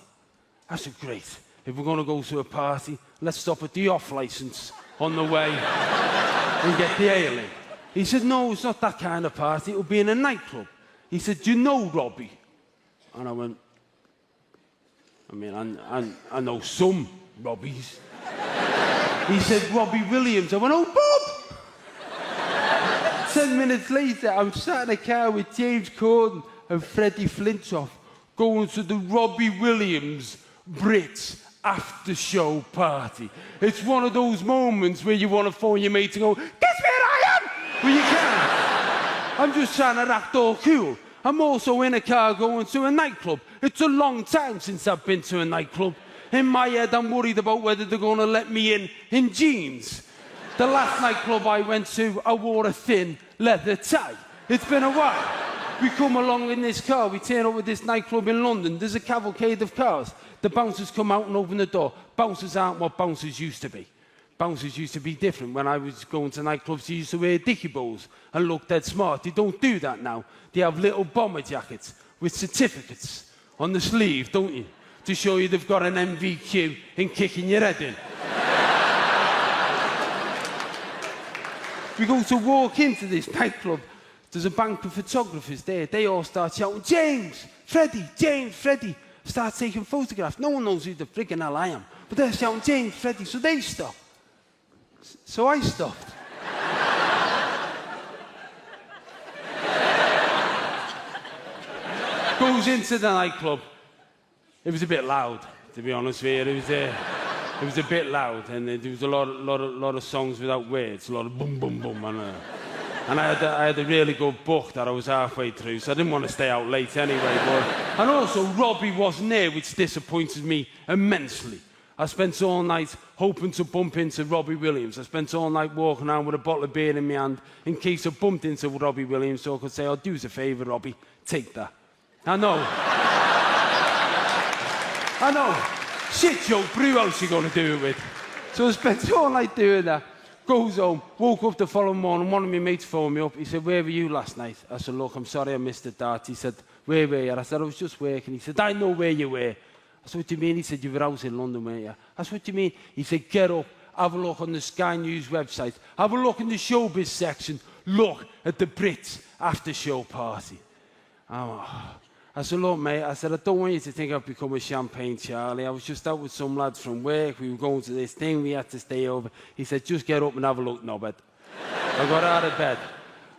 I said, great. If we're going to go to a party, let's stop at the off-licence on the way and get the ale in. He said, no, it's not that kind of party. It'll be in a nightclub. He said, do you know Robbie? And I went, I mean, I know some Robbies. He said, Robbie Williams. I went, oh, Bob! 10 minutes later, I'm sat in a car with James Corden and Freddie Flintoff going to the Robbie Williams Brits after-show party. It's one of those moments where you want to phone your mate and go, guess where I am? But you can't. I'm just trying to act all cool. I'm also in a car going to a nightclub. It's a long time since I've been to a nightclub. In my head, I'm worried about whether they're going to let me in jeans. The last nightclub I went to, I wore a thin leather tie. It's been a while. We come along in this car, we turn up at this nightclub in London. There's a cavalcade of cars. The bouncers come out and open the door. Bouncers aren't what bouncers used to be. Bouncers used to be different. When I was going to nightclubs, they used to wear dicky bows and look dead smart. They don't do that now. They have little bomber jackets with certificates on the sleeve, don't you? To show you they've got an MVQ in kicking your head in. We go to walk into this nightclub. There's a bank of photographers there. They all start shouting, James, Freddie. Start taking photographs. No one knows who the friggin' hell I am. But they're shouting, James, Freddie. So they stop. So I stopped. Goes into the nightclub. It was a bit loud, to be honest with you. It was a bit loud, and there was a lot of songs without words, a lot of boom, boom, boom, and I had a really good book that I was halfway through, so I didn't want to stay out late anyway. And also, Robbie wasn't there, which disappointed me immensely. I spent all night hoping to bump into Robbie Williams. I spent all night walking around with a bottle of beer in my hand in case I bumped into Robbie Williams, so I could say, "Oh, do us a favour, Robbie, take that." I know. Shit joke, but who else are you going to do it with? So I spent all night doing that. Goes home, woke up the following morning, one of my mates phoned me up. He said, "Where were you last night?" I said, "Look, I'm sorry I missed the dart." He said, "Where were you?" I said, "I was just working." He said, "I know where you were." I said, "What do you mean?" He said, "You were out in London, weren't you?" I said, "What do you mean?" He said, "Get up, have a look on the Sky News website, have a look in the showbiz section, look at the Brits after-show party." I said, "Look, mate," I said, "I don't want you to think I've become a champagne Charlie. I was just out with some lads from work. We were going to this thing. We had to stay over." He said, "Just get up and have a look, knobhead." I got out of bed.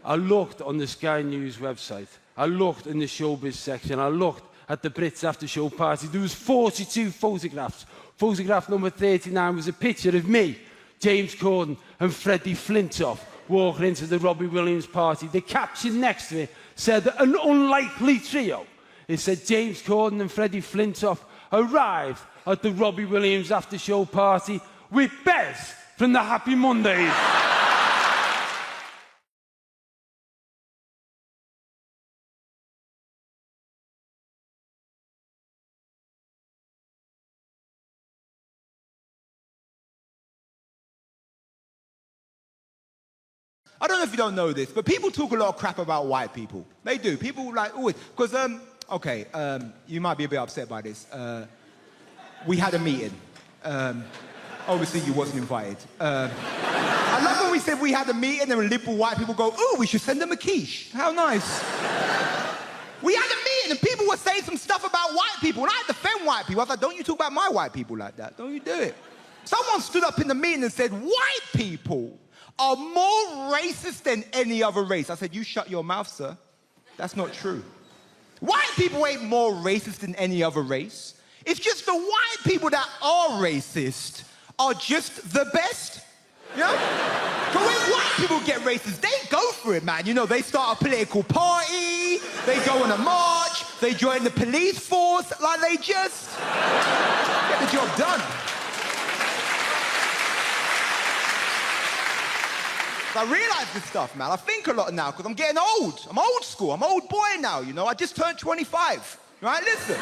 I looked on the Sky News website. I looked in the showbiz section. I looked at the Brits after-show party. There was 42 photographs. Photograph number 39 was a picture of me, James Corden, and Freddie Flintoff walking into the Robbie Williams party. The caption next to it said, "An unlikely trio." It said, "James Corden and Freddie Flintoff arrived at the Robbie Williams after-show party with Bez from the Happy Mondays." I don't know if you don't know this, but people talk a lot of crap about white people. They do. People like always, because, you might be a bit upset by this. We had a meeting. Obviously, you wasn't invited. I love when we said we had a meeting and liberal white people go, "Ooh, we should send them a quiche." How nice. We had a meeting and people were saying some stuff about white people, and I defend white people. I was like, "Don't you talk about my white people like that. Don't you do it." Someone stood up in the meeting and said, "White people are more racist than any other race." I said, "You shut your mouth, sir. That's not true. White people ain't more racist than any other race. It's just the white people that are racist are just the best." You know? But when white people get racist, they go for it, man. You know, they start a political party, they go on a march, they join the police force, like they just get the job done. I realise this stuff, man. I think a lot now because I'm getting old. I'm old school. I'm old boy now, you know. I just turned 25, right? Listen.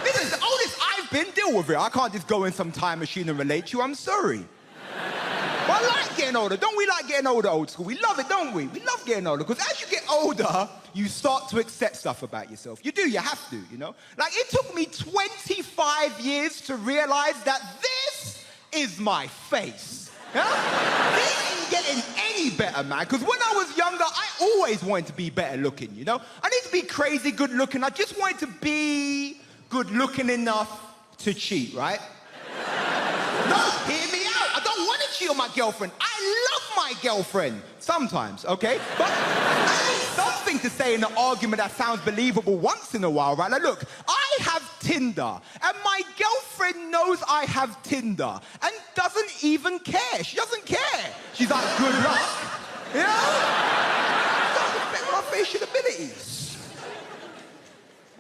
Listen, the oldest I've been, deal with it. I can't just go in some time machine and relate to you. I'm sorry. But I like getting older. Don't we like getting older, old school? We love it, don't we? We love getting older. Because as you get older, you start to accept stuff about yourself. You do, you have to, you know? Like, it took me 25 years to realize that this is my face. Yeah? This ain't getting any better, man. Because when I was younger, I always wanted to be better looking, you know? I need to be crazy good looking. I just wanted to be good looking enough to cheat, right? No, hear me out. I don't want to cheat on my girlfriend. I love my girlfriend. Sometimes, okay? But I need something to say in an argument that sounds believable once in a while, right? Like, look, I have Tinder, and my girlfriend knows I have Tinder, and doesn't even care. She doesn't care. She's like, good luck. You know? I don't respect my facial abilities.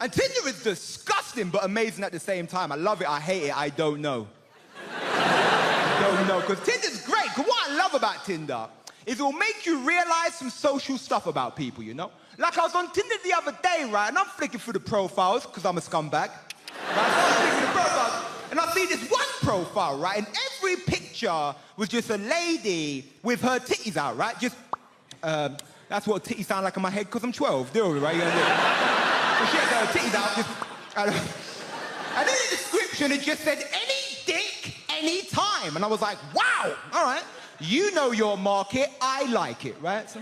And Tinder is disgusting, but amazing at the same time. I love it, I hate it, I don't know. Don't know, because Tinder's great. Because what I love about Tinder is it will make you realize some social stuff about people, you know? Like, I was on Tinder the other day, right, and I'm flicking through the profiles, because I'm a scumbag. Right, so I'm flicking through the profiles, and I see this one profile, right, and every picture was just a lady with her titties out, right? Just, that's what titties sound like in my head, because I'm 12, do it, right? So she had her titties out, just, and in the description, it just said, any dick, any time. And I was like, wow, all right. You know your market, I like it, right? So,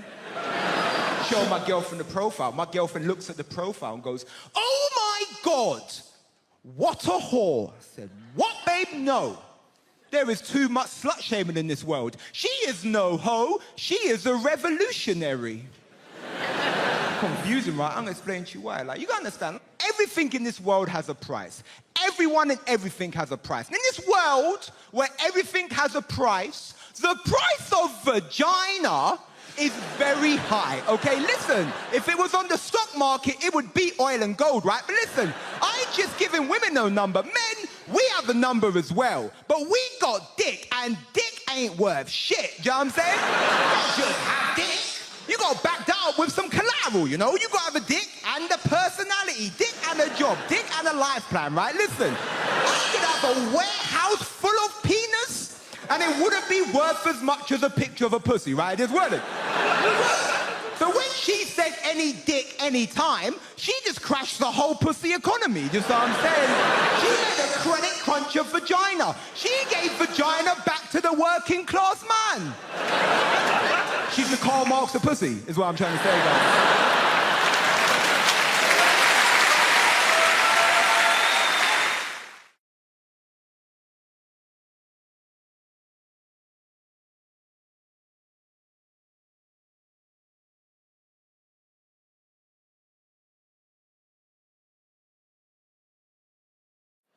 show my girlfriend the profile. My girlfriend looks at the profile and goes, oh my God, what a whore. I said, what, babe? No. There is too much slut-shaming in this world. She is no hoe, she is a revolutionary. Confusing, right? I'm gonna explain to you why. Like, you gotta understand, everything in this world has a price. Everyone and everything has a price. And in this world where everything has a price, the price of vagina is very high, okay? Listen, if it was on the stock market, it would beat oil and gold, right? But listen, I ain't just giving women no number. Men, we have a number as well. But we got dick, and dick ain't worth shit. Do you know what I'm saying? You don't just have dick. You gotta back that up with some collateral, you know? You gotta have a dick and a personality, dick and a job, dick and a life plan, right? Listen, I could have a warehouse full of penis and it wouldn't be worth as much as a picture of a pussy, right? It wouldn't. So when she said any dick, any time, she just crashed the whole pussy economy, just what I'm saying. She made a credit crunch of vagina. She gave vagina back to the working class man. She's the Karl Marx of pussy, is what I'm trying to say, guys.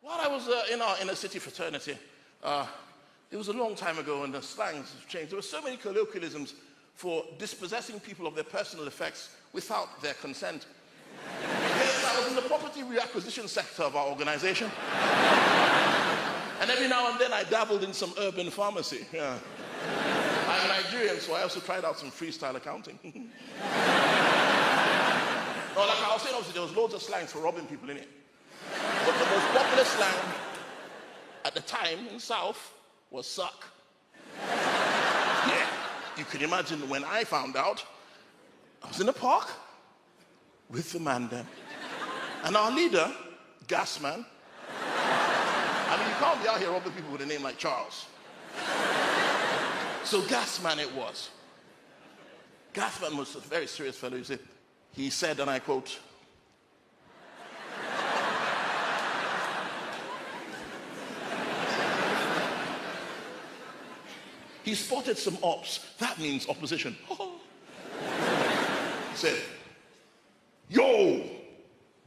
While I was in our inner city fraternity, it was a long time ago and the slangs have changed. There were so many colloquialisms for dispossessing people of their personal effects without their consent. Yes, I was in the property reacquisition sector of our organization. And every now and then I dabbled in some urban pharmacy. Yeah. I'm Nigerian, so I also tried out some freestyle accounting. No, like I was saying, obviously, there was loads of slangs for robbing people in it. But the most popular slang at the time in South was suck. Yeah, you can imagine when I found out, I was in the park with the man then. And our leader, Gasman, I mean, you can't be out here robbing people with a name like Charles. So Gasman it was. Gasman was a very serious fellow. He said, and I quote, he spotted some ops. That means opposition. He said, yo,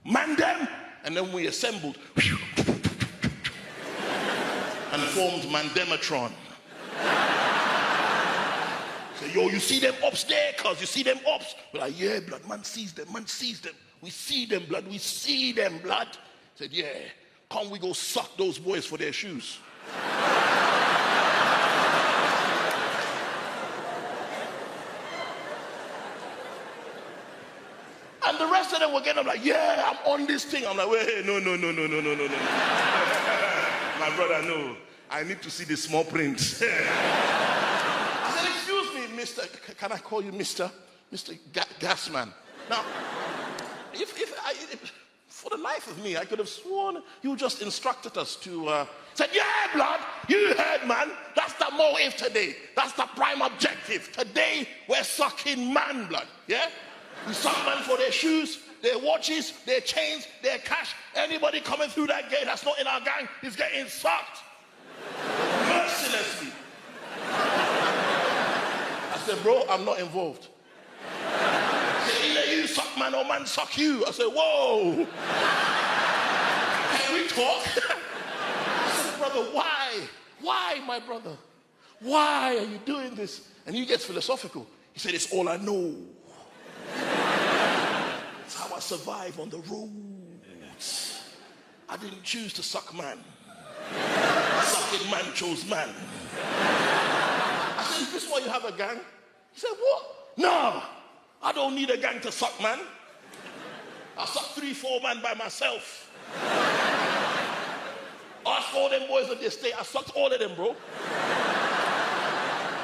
man them. And then we assembled and formed Mandematron. Say, yo, you see them ops there, cuz? You see them ops? We're like, yeah, blood, man sees them, man sees them. We see them, blood, we see them, blood. Said, yeah, can't we go suck those boys for their shoes? And the rest rest of them were getting up like, yeah, I'm on this thing. I'm like, wait, no. My brother, no. I need to see the small print. I said, excuse me, Mr. Can I call you Mr. Gasman? Now, if for the life of me, I could have sworn you just instructed us to say, yeah, blood, you heard, man. That's the motive today. That's the prime objective. Today, we're sucking man blood, yeah? We suck man for their shoes, their watches, their chains, their cash. Anybody coming through that gate that's not in our gang is getting sucked. Mercilessly. I said, bro, I'm not involved. He said, either you suck man or man suck you. I said, whoa. Can we talk? I said, brother, why? Why, my brother? Why are you doing this? And he gets philosophical. He said, it's all I know. It's how I survive on the roads. I didn't choose to suck man. Sucking man chose man. I said, is this why you have a gang? He said, what? No, I don't need a gang to suck man. I suck 3-4 man by myself. Ask all them boys at the estate, I sucked all of them, bro.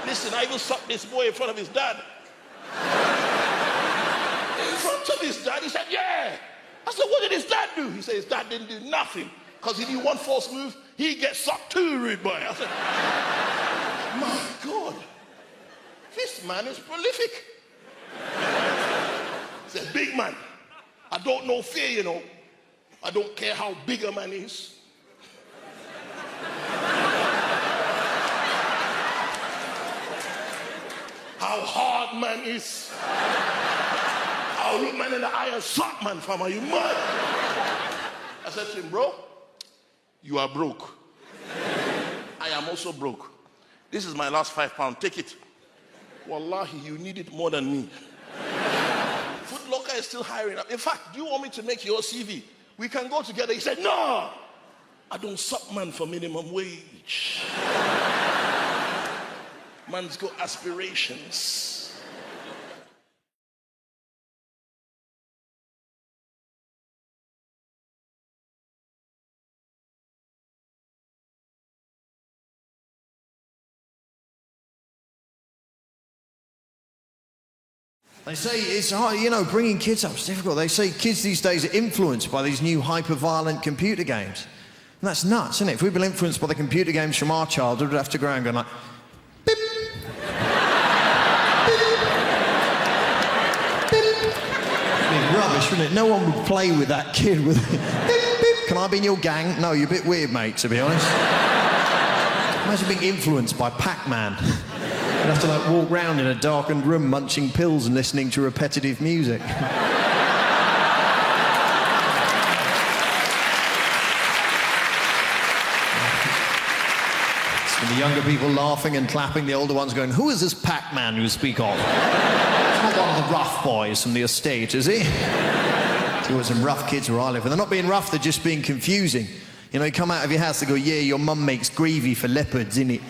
Listen, I even sucked this boy in front of his dad. In front of his dad, he said, yeah. I said, what did his dad do? He said, his dad didn't do nothing. Because he did one false move, he gets sucked too, rude boy. I said, my God, this man is prolific. He's a big man. I don't know fear, you know. I don't care how big a man is. How hard man is. I'll look man in the eye and suck man, fam. Are you mad? I said to him, bro, you are broke. I am also broke. This is my last £5. Take it. Wallahi, you need it more than me. Foot Locker is still hiring. In fact, do you want me to make your CV? We can go together. He said, no, I don't suck man for minimum wage. Man's got aspirations. They say it's hard, you know, bringing kids up is difficult. They say kids these days are influenced by these new hyper-violent computer games. And that's nuts, isn't it? If we'd been influenced by the computer games from our childhood, we'd have to go around going like, beep, beep, beep. It'd be rubbish, wouldn't it? No one would play with that kid with beep, beep. Can I be in your gang? No, you're a bit weird, mate, to be honest. Imagine being influenced by Pac-Man. You'd have to like walk round in a darkened room munching pills and listening to repetitive music. So the younger people laughing and clapping, the older ones going, who is this Pac-Man you speak of? It's not one of the rough boys from the estate, is he? There's always some rough kids where I live, and they're not being rough, they're just being confusing. You know, you come out of your house, they go, yeah, your mum makes gravy for leopards, innit?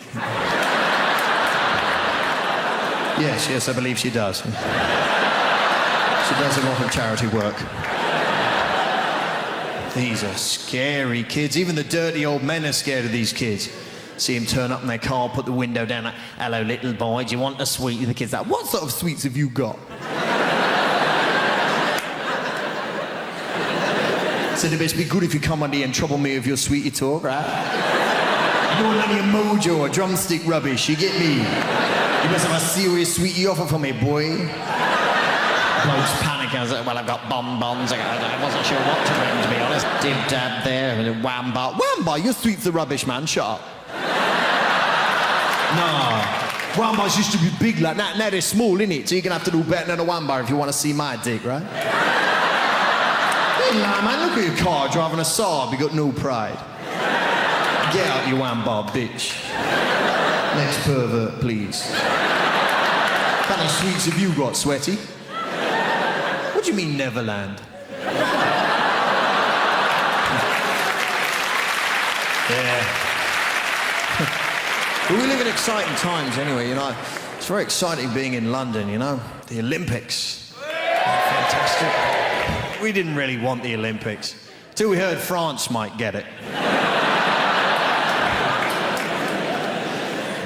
Yes, I believe she does. She does a lot of charity work. These are scary kids. Even the dirty old men are scared of these kids. See them turn up in their car, put the window down, like, hello, little boy, do you want a sweet? The kid's like, what sort of sweets have you got? Said it best be good if you come on here and trouble me with your sweetie talk, right? You don't want any mojo or drumstick rubbish, you get me? You must have a serious sweetie offer for me, boy. Blokes panic. I was like, well, I've got bonbons. I wasn't sure what to bring, to be honest. Dib-dab there, and wham-bar. Wham-bar, your sweets are rubbish, man. Shut up. Nah. Wham-bars used to be big like that. Now they're small, innit? So you're going to have to do better than a wham-bar if you want to see my dick, right? Hey, nah, man, look at your car driving a Saab. You got no pride. Get out, you wham-bar, bitch. Next pervert, please. How many sweets have you got, Sweaty? What do you mean, Neverland? Yeah. But we live in exciting times anyway, you know. It's very exciting being in London, you know. The Olympics. Fantastic. we didn't really want the Olympics. Till we heard France might get it.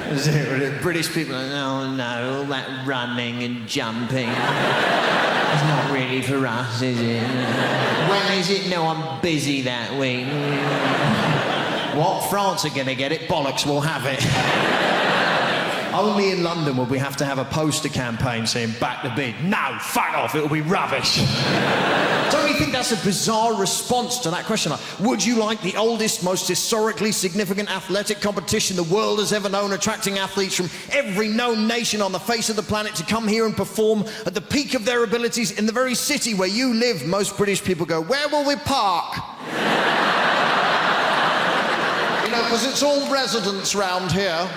The British people are, oh no, all that running and jumping. It's not really for us, is it? When is it? No, I'm busy that week. What? France are going to get it? Bollocks, we'll have it. Only in London would we have to have a poster campaign saying back the bid. No, fuck off, it'll be rubbish. Don't you think that's a bizarre response to that question? Like, would you like the oldest, most historically significant athletic competition the world has ever known, attracting athletes from every known nation on the face of the planet to come here and perform at the peak of their abilities in the very city where you live? Most British people go, where will we park? You know, because it's all residents round here.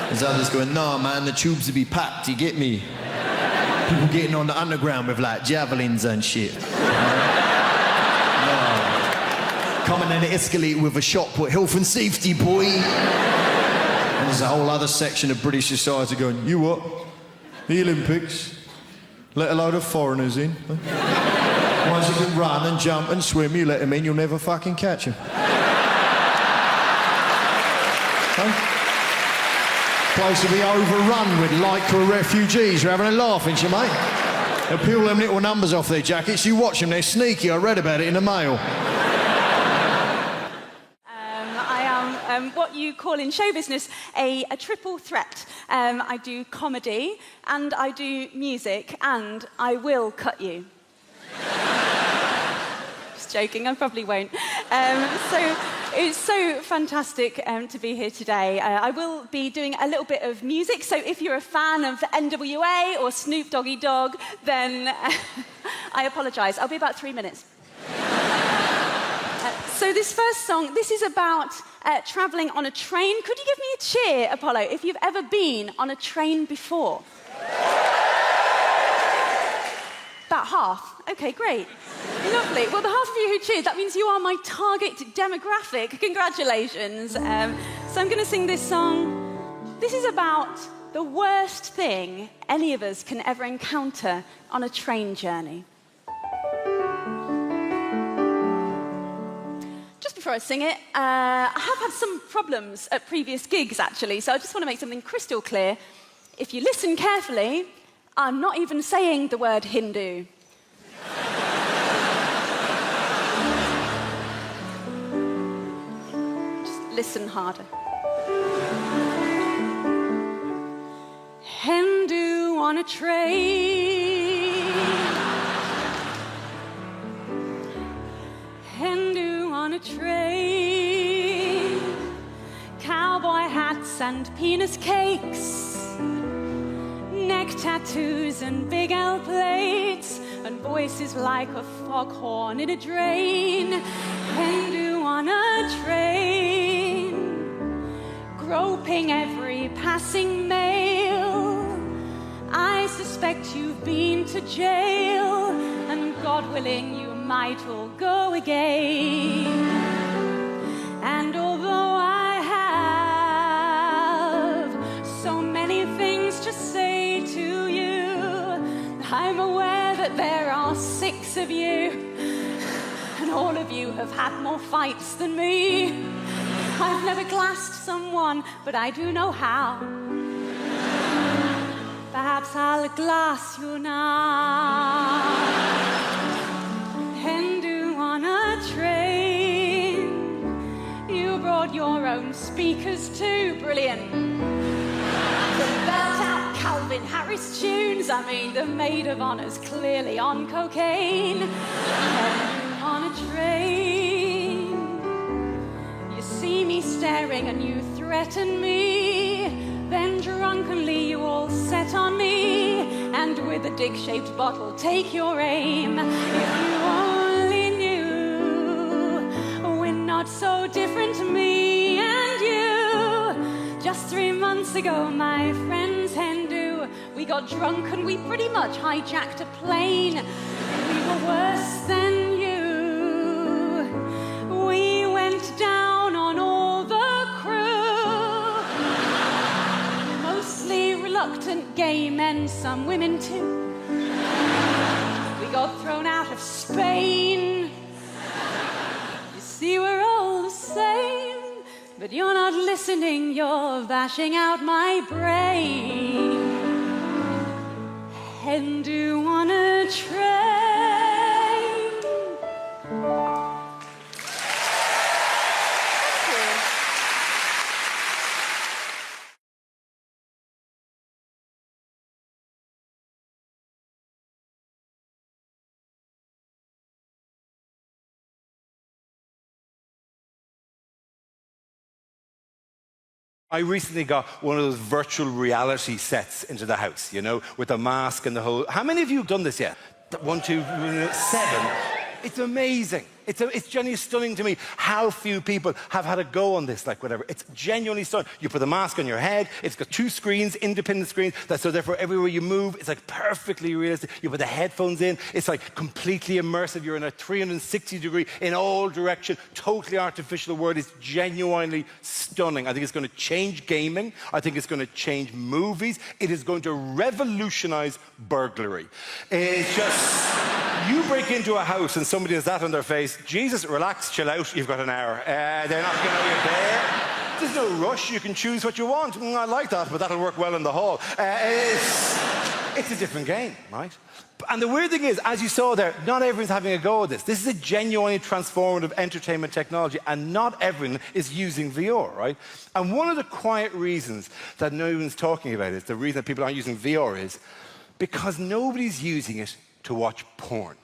There's others going, no, man, the tubes will be packed, you get me? People getting on the underground with, like, javelins and shit. No. Coming in an escalator with a shot put health and safety, boy. And there's a whole other section of British society going, you what? The Olympics? Let a load of foreigners in? Ones that can run and jump and swim, you let them in, you'll never fucking catch them. Huh? Place to be overrun with Lycra refugees. You're having a laugh, ain't you, mate? They'll peel them little numbers off their jackets. You watch them, they're sneaky. I read about it in the Mail. I am what you call in show business a triple threat. I do comedy, and I do music, and I will cut you. Just joking, I probably won't. It's so fantastic to be here today. I will be doing a little bit of music, so if you're a fan of NWA or Snoop Doggy Dogg, then I apologise. I'll be about 3 minutes. So this first song, this is about travelling on a train. Could you give me a cheer, Apollo, if you've ever been on a train before? About half. Okay, great. Lovely. Well, the half of you who cheered, that means you are my target demographic. Congratulations. So I'm going to sing this song. This is about the worst thing any of us can ever encounter on a train journey. Just before I sing it, I have had some problems at previous gigs, actually, so I just want to make something crystal clear. If you listen carefully, I'm not even saying the word Hindu. Just listen harder. Hindu on a train. Hindu on a train. Cowboy hats and penis cakes. Neck tattoos and big L plates, and voices like a foghorn in a drain. Hindu on a train, groping every passing male. I suspect you've been to jail, and God willing you might all go again. And although I have so many things to say to you, I'm aware that there are 6 of you, and all of you have had more fights than me. I've never glassed someone, but I do know how. Perhaps I'll glass you now. Hindu on a train. You brought your own speakers too, brilliant. Belt out Calvin Harris tunes. I mean, the maid of honor's clearly on cocaine. On a train, you see me staring and you threaten me. Then drunkenly you all set on me, and with a dick-shaped bottle take your aim. If you only knew, we're not so different, me and you. Just 3 months ago, my friends Hindu, we got drunk and we pretty much hijacked a plane. We were worse than you. We went down on all the crew. Mostly reluctant gay men, some women too. Europe, thrown out of Spain. You see, we're all the same, but you're not listening, you're bashing out my brain. And do you wanna train? I recently got one of those virtual reality sets into the house, you know, with the mask and the whole... How many of you have done this yet? 1, 2, 7. It's amazing. It's genuinely stunning to me how few people have had a go on this, like whatever. It's genuinely stunning. You put the mask on your head, it's got 2 screens, independent screens, so therefore everywhere you move, it's like perfectly realistic. You put the headphones in, it's like completely immersive. You're in a 360 degree in all direction, totally artificial world. It's genuinely stunning. I think it's going to change gaming. I think it's going to change movies. It is going to revolutionize burglary. It's just... You break into a house and somebody has that on their face, Jesus, relax, chill out, you've got an hour. They're not going to know you're there. There's no rush, you can choose what you want. I like that, but that'll work well in the hall. It's a different game, right? And the weird thing is, as you saw there, not everyone's having a go at this. This is a genuinely transformative entertainment technology, and not everyone is using VR, right? And one of the quiet reasons that no one's talking about it, the reason that people aren't using VR is because nobody's using it to watch porn.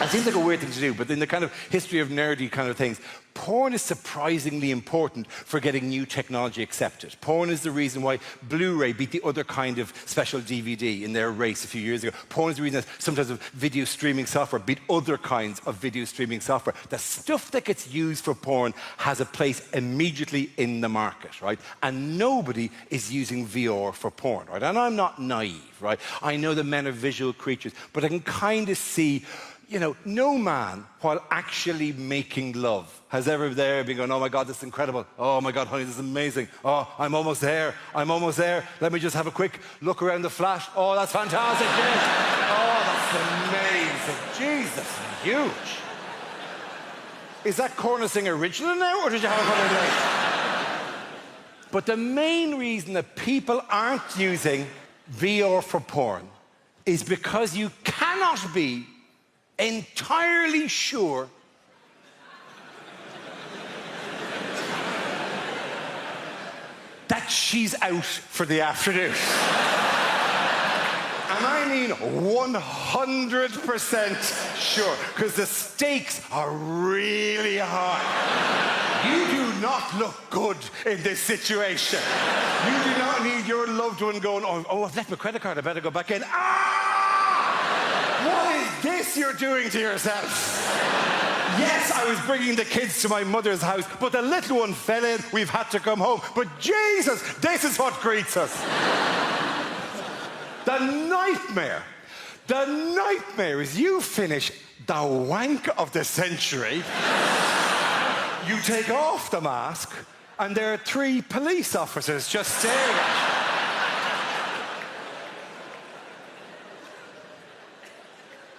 It seems like a weird thing to do, but in the kind of history of nerdy kind of things, porn is surprisingly important for getting new technology accepted. Porn is the reason why Blu-ray beat the other kind of special DVD in their race a few years ago. Porn is the reason that sometimes video streaming software beat other kinds of video streaming software. The stuff that gets used for porn has a place immediately in the market, right? And nobody is using VR for porn, right? And I'm not naive, right? I know that men are visual creatures, but I can kind of see, you know, no man, while actually making love, has ever there been going, oh my God, this is incredible. Oh my God, honey, this is amazing. Oh, I'm almost there. I'm almost there. Let me just have a quick look around the flat. Oh, that's fantastic. Oh, that's amazing. Jesus, huge. Is that Corner Sing original now, or did you have a couple of days? But the main reason that people aren't using VR for porn is because you cannot be entirely sure that she's out for the afternoon. And I mean 100% sure, because the stakes are really high. You do not look good in this situation. You do not need your loved one going, oh, I've left my credit card, I better go back in. What is this you're doing to yourself? Yes, I was bringing the kids to my mother's house, but the little one fell in, we've had to come home. But Jesus, this is what greets us. The nightmare is you finish the wank of the century, you take off the mask, and there are 3 police officers just staring at you.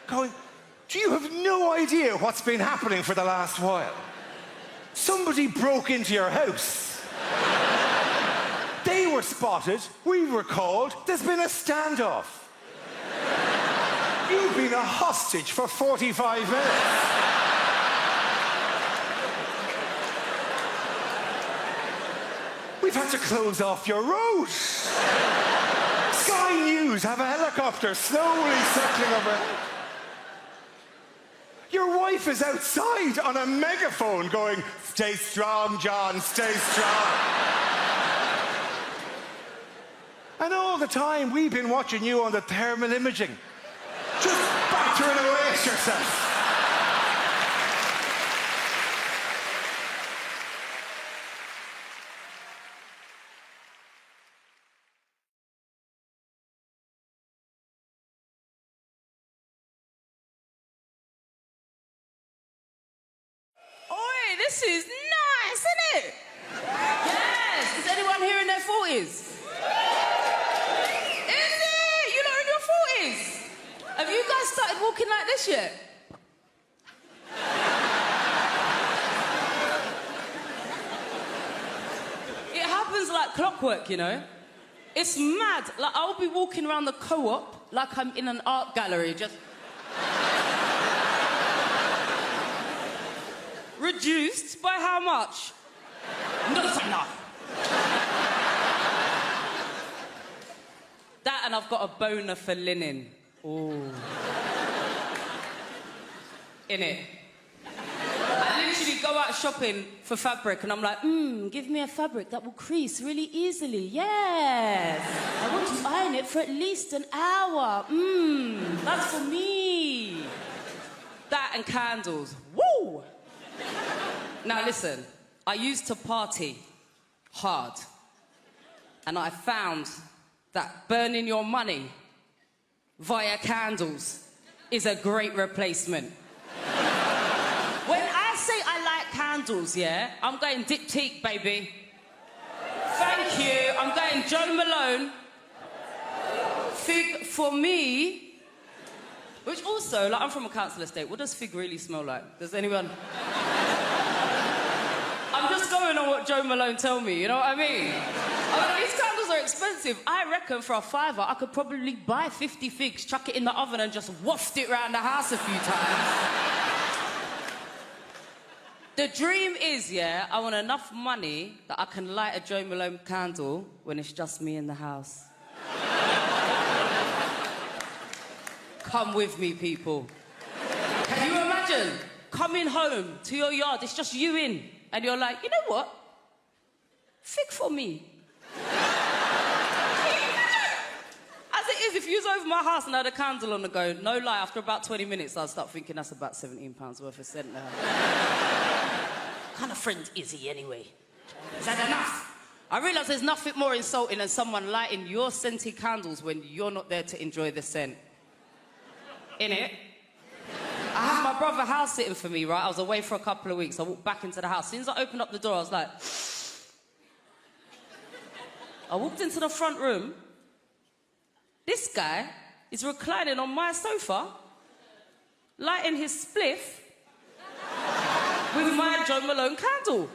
Going, do you have no idea what's been happening for the last while? Somebody broke into your house. They were spotted, we were called, there's been a standoff. You've been a hostage for 45 minutes. We've had to close off your road. Sky News have a helicopter slowly circling overhead. Your wife is outside on a megaphone going, stay strong, John, stay strong. And all the time, we've been watching you on the thermal imaging. Just battering away at yourself. This is nice, isn't it? Yes. Is anyone here in their 40s? Is it? You're not in your 40s? Have you guys started walking like this yet? It happens like clockwork, you know? It's mad. Like, I'll be walking around the co-op like I'm in an art gallery, just... Reduced by how much? Not enough. That and I've got a boner for linen. Ooh. Innit? I literally go out shopping for fabric and I'm like, give me a fabric that will crease really easily. Yes. I want to iron it for at least an hour. That's for me. That and candles. Woo! Now listen, I used to party hard. And I found that burning your money via candles is a great replacement. When I say I like candles, yeah, I'm going diptyque, baby. Thank you. I'm going Joe Malone. Fig for me. Which also, like, I'm from a council estate. What does fig really smell like? Does anyone... I'm just going on what Joe Malone told me, you know what I mean? These candles are expensive. I reckon for a £5 I could probably buy 50 figs, chuck it in the oven and just waft it around the house a few times. The dream is, yeah, I want enough money that I can light a Joe Malone candle when it's just me in the house. Come with me, people. Can you imagine coming home to your yard, it's just you in, and you're like, you know what? Fig for me. As it is, if you was over my house and I had a candle on the go, no lie, after about 20 minutes, I'd start thinking that's about £17 worth of scent now. What kind of friend is he anyway? Is that enough? I realise there's nothing more insulting than someone lighting your scented candles when you're not there to enjoy the scent. Innit? I had my brother house sitting for me, right? I was away for a couple of weeks. I walked back into the house. As soon as I opened up the door, I was like... I walked into the front room. This guy is reclining on my sofa, lighting his spliff with my Joe Malone candle.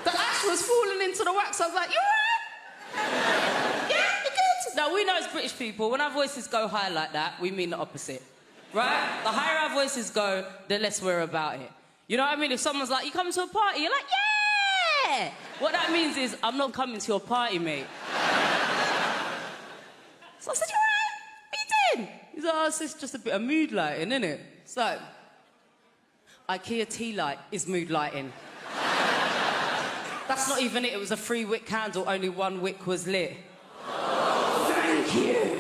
The ash was falling into the wax. I was like, you all right? Yeah, you good? Now, we know as British people, when our voices go high like that, we mean the opposite, right? The higher our voices go, the less we're about it. You know what I mean? If someone's like, you coming to a party? You're like, yeah! What that means is, I'm not coming to your party, mate. So I said, you all right? What are you doing? He's like, oh, it's just a bit of mood lighting, innit? So, IKEA tea light is mood lighting. That's not even it. It was a 3-wick candle. Only 1 wick was lit. Thank you.